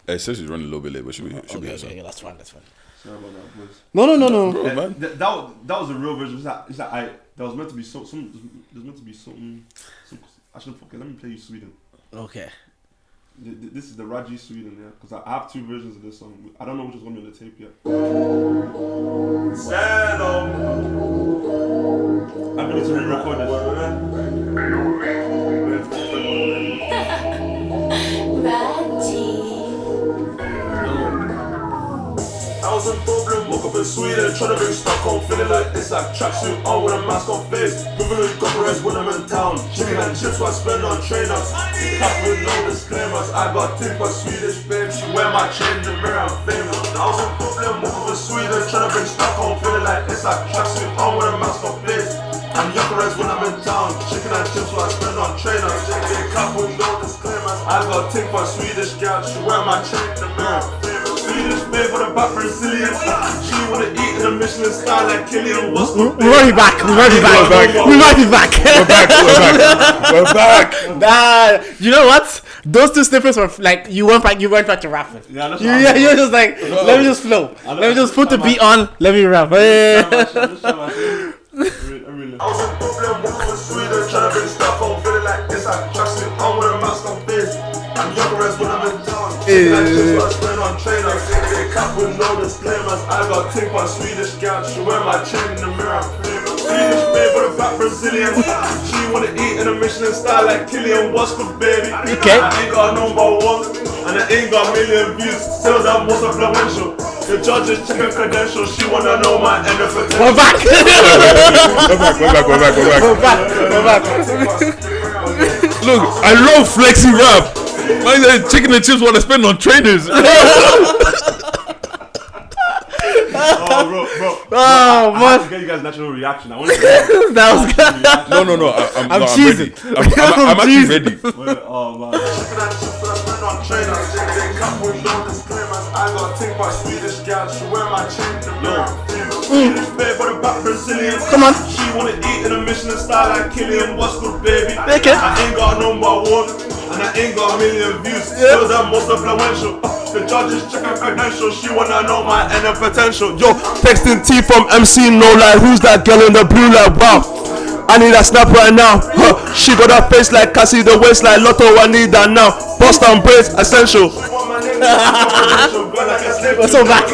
It says she's running a little bit late, but should be Okay, that's fine. Sorry about that, boys. No. Bro, man. That was a real version. There was meant to be something. Actually, okay, let me play you Sweden. Okay. This is the Raji Sweden, yeah, because I have 2 versions of this song. I don't know which is going to be on the tape yet. Sello. I'm going to re-record this. I was in Dublin, woke up in Sweden, trying to bring Stockholm, feeling like it's like tracksuit on with a mask on face. Moving with copyrights when I'm in town. Chicken and chips what I spend on trainers. Cap with no disclaimers. I got tip for Swedish babe. She wear my chain in the mirror, I'm famous. I was in Dublin, woke up in Sweden, trying to bring Stockholm, feeling like it's like tracksuit on with a mask on face. I'm Yokeres when I'm in town. Chicken and chips what I spend on trainers. Cap with no disclaimers. I got tip for Swedish girl. She wear my chain in the mirror, I'm famous. Swedish babe with a back Brazilian. She wanna eat in a Michelin star like Killian. What's the We might be back. We're back. Nah, you know what? Those 2 snippets were like you went back to rapping. Yeah, you're just like let me just flow. Let me just put the beat on. Let me rap. I was in Dublin, woke in Sweden, trying to bring Stockholm, feeling like it's like tracksuit on with a mask on face. I'm Yokeres when I'm in town. Chicken and chips what I spend on trainers. They cap with no disclaimers. I got tip for Swedish girl. She wear my chain in the mirror, I'm famous. Swedish babe with a fat Brazilian. She wanna eat in a Michelin star like Killian. What's good, baby? Okay. I ain't got #1 and I ain't got 1,000,000 views. Still that most influential. The judges check her credentials. She wanna know my end of potential. We're back. Look, I love flexi rap. Like that chicken and chips what I spend on trainers. Oh, bro. Oh, I have to get you guys natural reaction. I want to that was good. No. I'm cheesing. ready. I'm actually ready. Oh, man. I got tip for Swedish girl. She wear my chain in the mirror. Swedish babe with a back Brazilian. Come on. She wanna eat in a Michelin star like Killian. What's good, baby? Okay. I ain't got #1 and I ain't got 1,000,000 views. Still that most influential. The judges check her credentials. She wanna know my inner potential. Yo, texting T from MC, no lie. Who's that girl in the blue? Like wow. I need that snap right now. Huh. She got her face like Cassie, the waist like Lotto. I need that now. Bust and braids, essential. What's so back?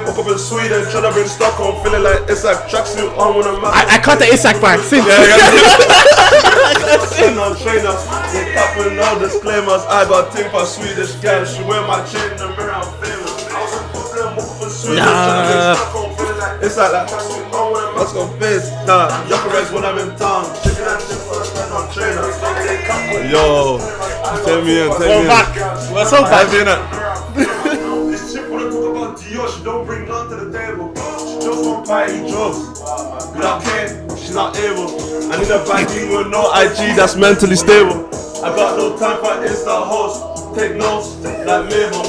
Woke up in Sweden, trying to bring Stockholm, feeling like it's like tracksuit on when I'm I caught the Isaac part. Since. on trainers, they capping all disclaimers. I got thing for Swedish girl. She wear my chain in the mirror, I'm famous. I was in Brooklyn, woke up in Sweden, trying to bring Stockholm, feeling like it's like tracksuit on when I'm let's go face. Nah, Yokeres when I'm in town. Chicken and shit for the spend on trainers. Yo, tell me in. What's so back? This chick wanna talk about Dior, she don't bring none to the table. She just want party drugs. Without care, she's not able. I need a banking with no IG that's mentally stable. I got no time for Insta hosts. Take notes like Mabel.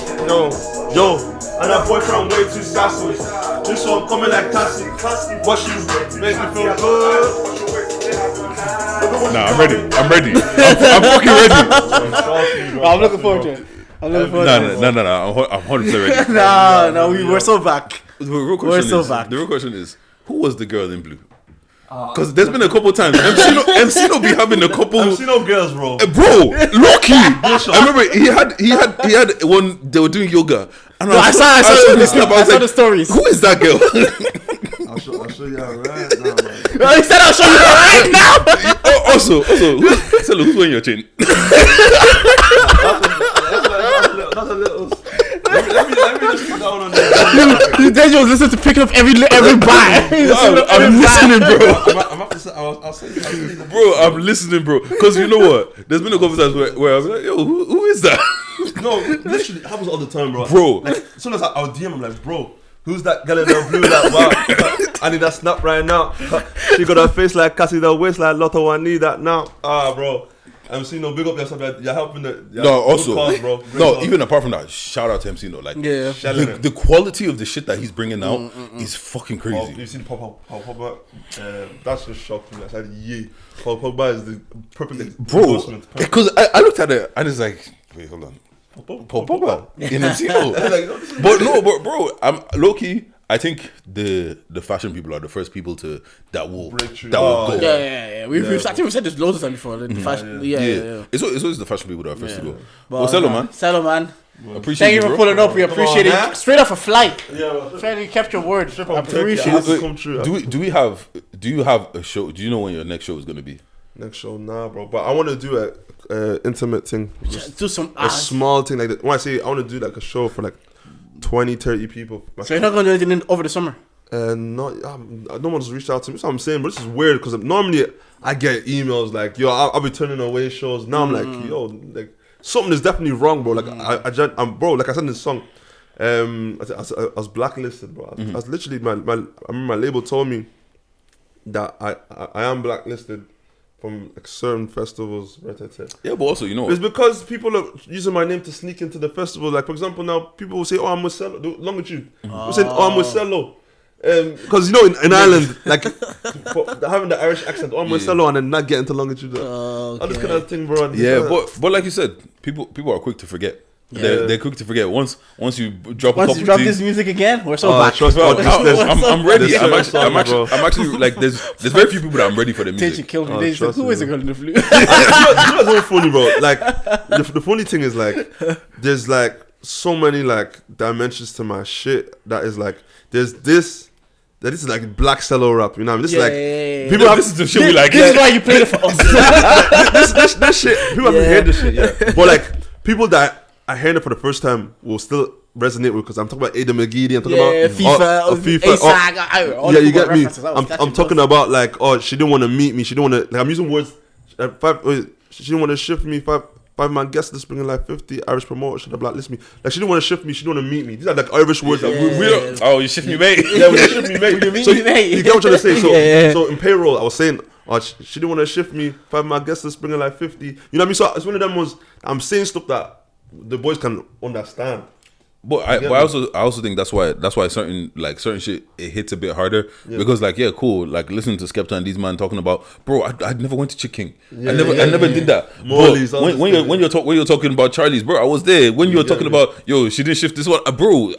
Yo, and that boyfriend way too sassy. This one coming like Cassie. Watch you make me feel good. Nah, I'm ready. I'm fucking ready. I'm looking forward to it. I'm 100% ready. No, we're so back. The real question is, who was the girl in blue? Because there's been a couple times MC no be having a couple. MC no girls, bro. Bro, Loki. I remember he had one. They were doing yoga, and I saw the stories. Who is that girl? I'll show you right now. He said I'll show you right now. Also, Sello, who's wearing your chain? That's a little. Let me just sit down on there. Deji was listening to picking up every bar. I'm listening, bro. I'll say something. Bro, I'm listening, bro. Because you know what? There's been a couple times where I was like, yo, who is that? No, literally, it happens all the time, bro. Bro. Like, as soon as I'll DM, I'm like, bro, who's that girl in the blue? Like, wow, I need that snap right now. She got her face like Cassie, the waist like Lotto. I need that now. Bro. MC no, big up yourself. You're helping the. Also, cause, bro. Even apart from that, shout out to MC no. Like, the quality of the shit that he's bringing out is fucking crazy. Oh, you've seen Pogba? That's just shocked me. I said, yeah. Pogba is the perfect bro. Because I looked at it and it's like, wait, hold on. Pogba in MC no. But bro, I'm low key. I think the fashion people are the first people that will go. Yeah. We've said this loads of times before. The fashion, yeah. It's always the fashion people that are first to go. Well, Sello, man. Appreciate Thank you for pulling up. We appreciate it. Straight off a flight. Yeah, fairly kept your word. I appreciate it. Come true. Do you have a show? Do you know when your next show is gonna be? Next show, nah, bro. But I want to do a intimate thing. Just do some a small thing like that. When I say I want to do like a show for like 20-30 people. So you're not going to do anything over the summer? No one's reached out to me. That's what I'm saying, but this is weird because normally I get emails like, yo, I'll be turning away shows. Now I'm like, yo, like something is definitely wrong, bro. Like I'm bro. Like I said in this song, I was blacklisted, bro. I was literally I remember my label told me that I am blacklisted from like certain festivals, right? Yeah, but also, you know, it's because people are using my name to sneak into the festival. Like, for example, now people will say, "Oh, I'm with Sello." Longitude. We'll say, "Oh, I'm with Sello," because you know, in Ireland, like having the Irish accent, "Oh, I'm with Sello," and then not getting to Longitude. All this kind of thing, bro. But like you said, people are quick to forget. Yeah. They're quick to forget. Once you drop this music again, we're so back. I'm ready. I'm actually like there's very few people that I'm ready for the music. Killed me. Who is the girl in the blue? You know what's funny, bro? Like the funny thing is like there's like so many like dimensions to my shit that is like there's this. That this is like black Sello rap, you know what I mean? This is like people have this is the shit we like. This is why you played it for us. this shit. People haven't heard this shit yet. But like people that I heard it for the first time will still resonate with because I'm talking about Ada McGeady, I'm talking about FIFA, yeah, you get me. I'm talking about like, oh, she didn't want to meet me, she didn't want to, like, I'm using words. She didn't want to shift me. 5-man guest list bringing like 50 Irish promoters should have blacklist me. Like she didn't want to shift me, she didn't want to meet me. These are like Irish words that we don't. Oh, you shift me, mate. Yeah, we shift me, mate. So you get what I'm trying to say. So in payroll, I was saying, oh, she didn't want to shift me. 5-man guest list bringing like 50. You know what I mean? So it's one of them ones. I'm saying stuff that the boys can understand. But I also think that's why certain shit it hits a bit harder because like cool, like listening to Skepta and these man talking about, bro, I never went to Cittg. I never did that. Molly's, when you're talking about Charlie's, bro, I was there. When you're talking about she didn't shift this one, bro. Do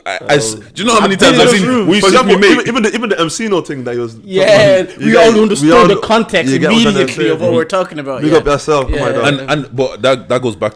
you know how many times I've seen we for shift example, me make? Even the MC no thing that was we all understood the context immediately of what we're talking about. Big up yourself, my dog. And but that goes back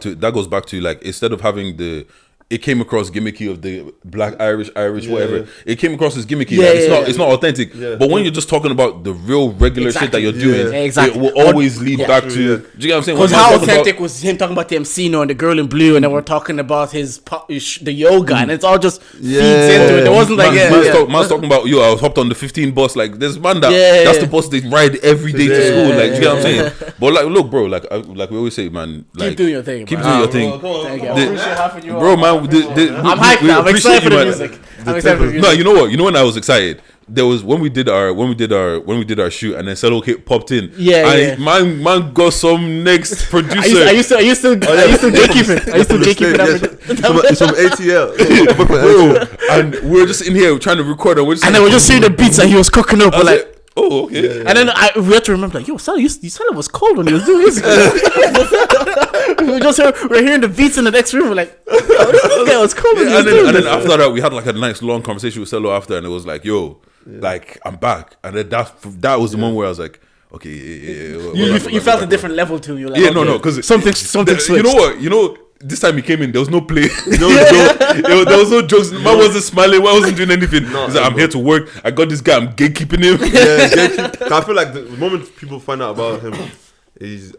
to like instead of having it came across gimmicky of the black Irish whatever. It came across as gimmicky. It's not authentic. But when you're just talking about the real regular shit that you're doing, it will always lead back to. Do you get what I'm saying? Because how authentic was him talking about the MC and the girl in blue, and then we're talking about the yoga, and it's all just feeds into it. It wasn't like man's talking about I was hopped on the 15 bus. Like this man that's supposed to ride every day to school. Like do you get what I'm saying? But like look, bro, like we always say, man, like keep doing your thing. Keep doing your thing, bro, man. I'm hyped now. I'm excited for the music. No, you know what? You know when I was excited? There was when we did our shoot and then Sello popped in. Man got some next producer. I used to gatekeeping. I used to gatekeeping. Some ATL. Bro, and we were just in here trying to record and we're just seeing the beats that he was cooking up. Like, oh, okay. And then we had to remember, like, yo, Sello was cold when he was doing this. We're hearing the beats in the next room. We're like, this guy was cold when he was doing this. And then after that, we had like a nice long conversation with Sello after, and it was like, yo, like, I'm back. And then that was the moment where I was like, okay, you felt a different level too. You're like, no, because something switched. You know what? You know, this time he came in, there was no play. There was no jokes. Man wasn't smiling. Man wasn't doing anything. He's like, I'm here to work. I got this guy. I'm gatekeeping him. I feel like the moment people find out about him, he's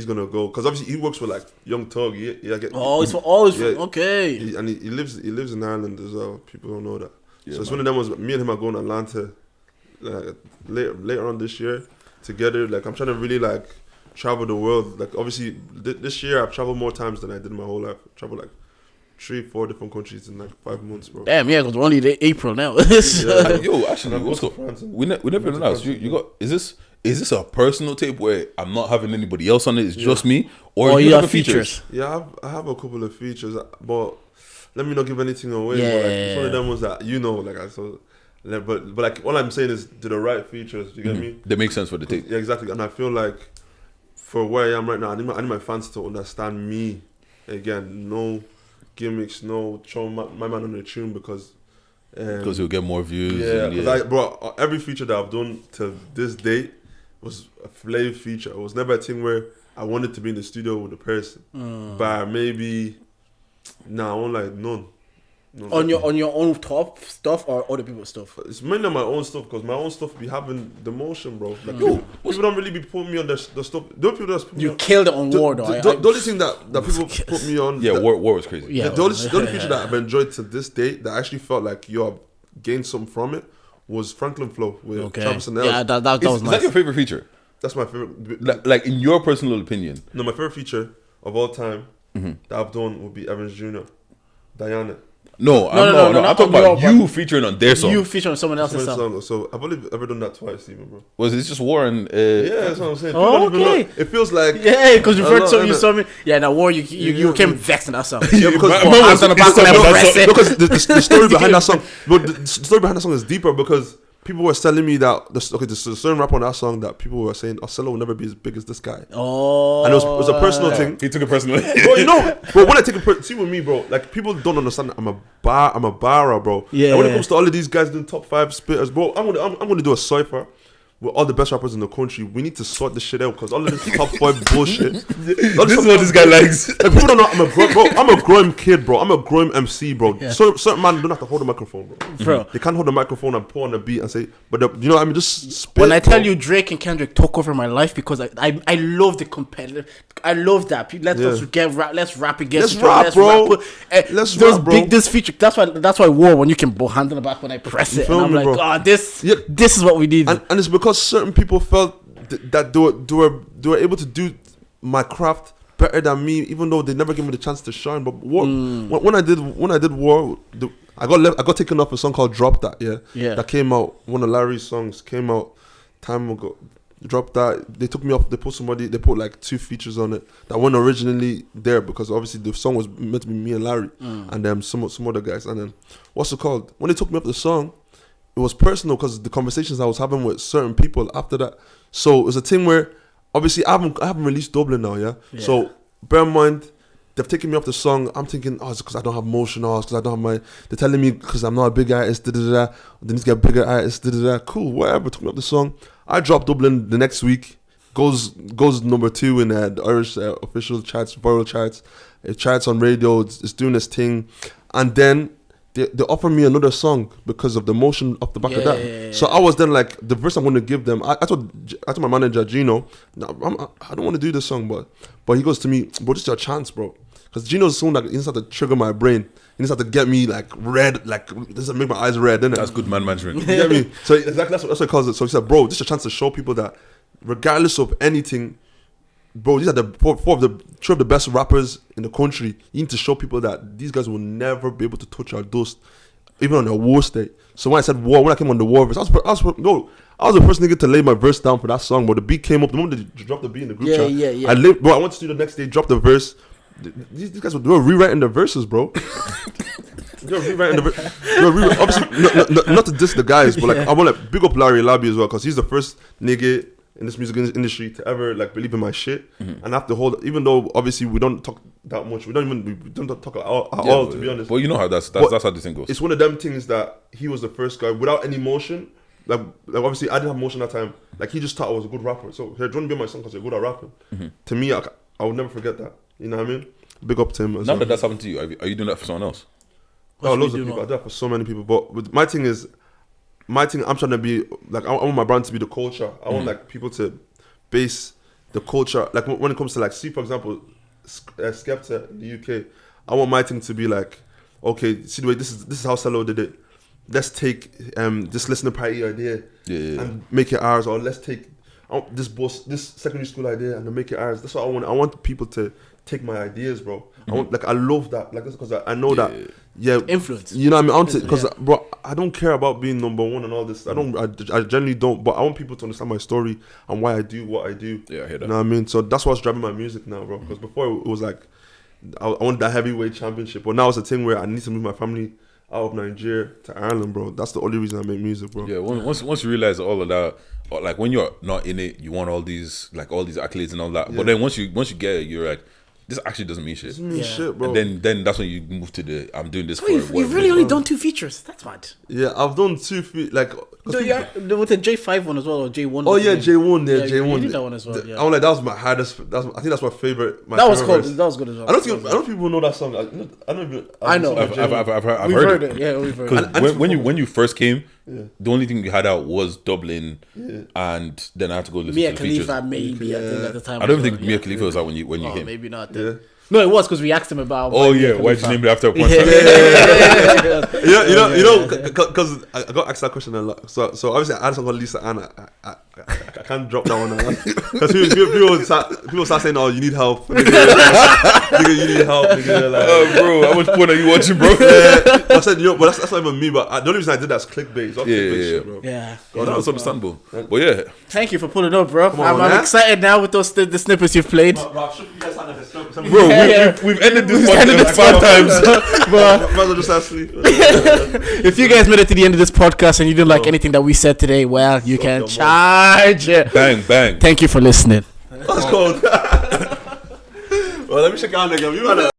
gonna go because obviously he works for like Young Thug. Okay. He lives in Ireland as well. People don't know that. So it's one of them was me and him are going to Atlanta like later on this year together. Like I'm trying to really like travel the world. Like obviously this year I've traveled more times than I did in my whole life. I've traveled like 3-4 different countries in like 5 months, bro. Damn, because we're only April now. Yo, actually, we never announced. You got is this a personal tape where I'm not having anybody else on it? It's just me, or you have features? Yeah, I have a couple of features, but let me not give anything away. Yeah, but like, it's one of them ones that like I saw. But like all I'm saying is do the right features. Do you get me? They make sense for the tape. Yeah, exactly. And I feel like for where I am right now, I need my fans to understand me. Again, no gimmicks, no throwing my man on the tune because he'll get more views. Yeah, because every feature that I've done to this date was a flav feature. It was never a thing where I wanted to be in the studio with a person. But maybe I won't like none. On your own top stuff or other people's stuff? It's mainly on my own stuff because my own stuff be having the motion, bro. Like people don't really be putting me on the stuff. Don't people just put me on, killed it on War though. The only thing that people put me on, War was crazy. Yeah, the only feature that I've enjoyed to this date that I actually felt like I've gained something from it was Franklin Flow with Travis and Els. Yeah, that was nice. Is that your favorite feature? That's my favorite. Like in your personal opinion? No, my favorite feature of all time that I've done would be Evans Jr. Diana. No, I'm talking about you featuring on their song. You featuring on someone else's song. So I've only ever done that twice, even, bro. Was it just War and? Yeah, that's what I'm saying. Okay. It feels like because you've heard you saw me. Yeah, now War, you came vexed in that song. Yeah, because I'm on the back when I press it. Because the story behind that song, but the story behind that song is deeper because people were telling me that there's a certain rap on that song that people were saying Sello will never be as big as this guy. Oh, and it was a personal thing. He took it personally. Bro, but when I take it, see with me, bro, like people don't understand that I'm a barra, bro. Yeah. And when it comes to all of these guys doing top 5 spitters, bro, I'm gonna do a cipher with all the best rappers in the country. We need to sort this shit out because all of this top 5 bullshit. This is what this guy likes. Like, people don't know I'm a grime kid, bro. I'm a grime MC, bro. Yeah. So certain man don't have to hold the microphone, bro. They can't hold the microphone and pour on the beat and say, but you know what I mean, just spit. When I tell you Drake and Kendrick took over my life because I love the competitive. I love that. Let's rap against. Let's rap, bro. Let's rap, bro. This feature. That's why War when you can hand on the back when I press it. And I'm like, oh, this is what we need. And it's because certain people felt that they were able to do my craft better than me, even though they never gave me the chance to shine. But when I did War, I got taken off a song called Drop That. Yeah. That came out. One of Larry's songs came out time ago. dropped that. They took me off. They put like 2 features on it that weren't originally there because obviously the song was meant to be me and Larry and then some other guys. And then what's it called? When they took me off the song, it was personal because the conversations I was having with certain people after that. So it was a thing where obviously I haven't released Dublin now, yeah. So bear in mind, they've taken me off the song. I'm thinking, it's because I don't have motion, it's because I don't have my. They're telling me because I'm not a big artist, They need to get bigger artists, Cool, whatever. Took me off the song. I dropped Dublin the next week. Goes number 2 in the Irish official charts, viral charts. It charts on radio. It's doing its thing, and then they offer me another song because of the motion off the back of that. Yeah. So I was then like, the verse I'm going to give them. I told my manager Gino, I don't want to do this song, but he goes to me, bro, this is your chance, bro. Because Gino's someone that he needs to trigger my brain. He needs to get me like red, like this will make my eyes red, innit? That's good man management. You get me? So exactly that's what he calls it. So he said, bro, this is a chance to show people that regardless of anything, bro, these are the three of the best rappers in the country. You need to show people that these guys will never be able to touch our dust, even on their worst day. So when I said war, when I came on the war verse, I was the first nigga to lay my verse down for that song. But the beat came up the moment they dropped the beat in the group chat. Yeah. I went to studio the next day, dropped the verse. These guys were rewriting their verses, bro. They were rewriting obviously not to diss the guys, but like I want to big up Larry Labby as well because he's the first nigga in this music industry to ever like believe in my shit. And after even though obviously we don't talk that much, we don't talk at all to be honest. But you know how that's how the thing goes. It's one of them things that he was the first guy without any motion. Like obviously I didn't have motion that time. Like he just thought I was a good rapper. So hey, do you want to be my son because you're good at rapping? To me, I would never forget that. You know what I mean? Big up to him. Now that that's happened to you, are you doing that for someone else? Loads of people. I do that for so many people. But with my thing, I'm trying to be like, I want my brand to be the culture. I want like people to base the culture. Like when it comes to like, see for example, Skepta in the UK. I want my thing to be like, okay, see the way this is how Sello did it. Let's take this listening party idea and make it ours, or let's take this secondary school idea and make it ours. That's what I want. I want people to take my ideas, bro. I love that, like this, because I know that influence. You know what I mean? I want to, because bro, I don't care about being number one and all this. I generally don't. But I want people to understand my story and why I do what I do. Yeah, I hear that. You know what I mean? So that's what's driving my music now, bro. Because before it was like I want that heavyweight championship, but now it's a thing where I need to move my family out of Nigeria to Ireland, bro. That's the only reason I make music, bro. Yeah, once you realize all of that, or like when you're not in it, you want all these accolades and all that. Yeah. But then once you get it, you're like, this actually doesn't mean shit. Doesn't mean shit, bro. And then that's when you move to I'm doing this. You've really only done 2 features. That's mad. Yeah, I've done 2 like. With the J5 one as well, or J1. Oh yeah, J1. Yeah, J1. You did that one as well. Yeah. I'm like, that was my hardest. I think that's my favorite. That was cool. That was good as well. I don't think people know that song. I know. I've we've heard it. Yeah, we've heard it. When you first came, the only thing we had out was Dublin, and then I had to go listen to the features. Khalifa maybe I think at the time. I don't think Mia Khalifa was out when you came. Maybe not. Yeah. No, it was because we asked him about. Oh yeah, why'd you name it after a porn star? You know, because I got asked that question a lot. So obviously I had a song called Lisa Anna. I can't drop that one because people start saying, "Oh, you need help, nigga, you need help, nigga." Like, bro, how much porn are you watching, bro? I said, but that's not even me. But the only reason I did that is clickbait. It's not clickbait shit, bro. Yeah, that's understandable. But yeah, thank you for pulling up, bro. I'm excited now with the snippets you've played. Bro, we've ended this podcast 5 times. But just asleep. If you guys made it to the end of this podcast and you didn't like anything that we said today, well, you can charge. Bang, bang. Thank you for listening. That's cold. Well, let me check out again.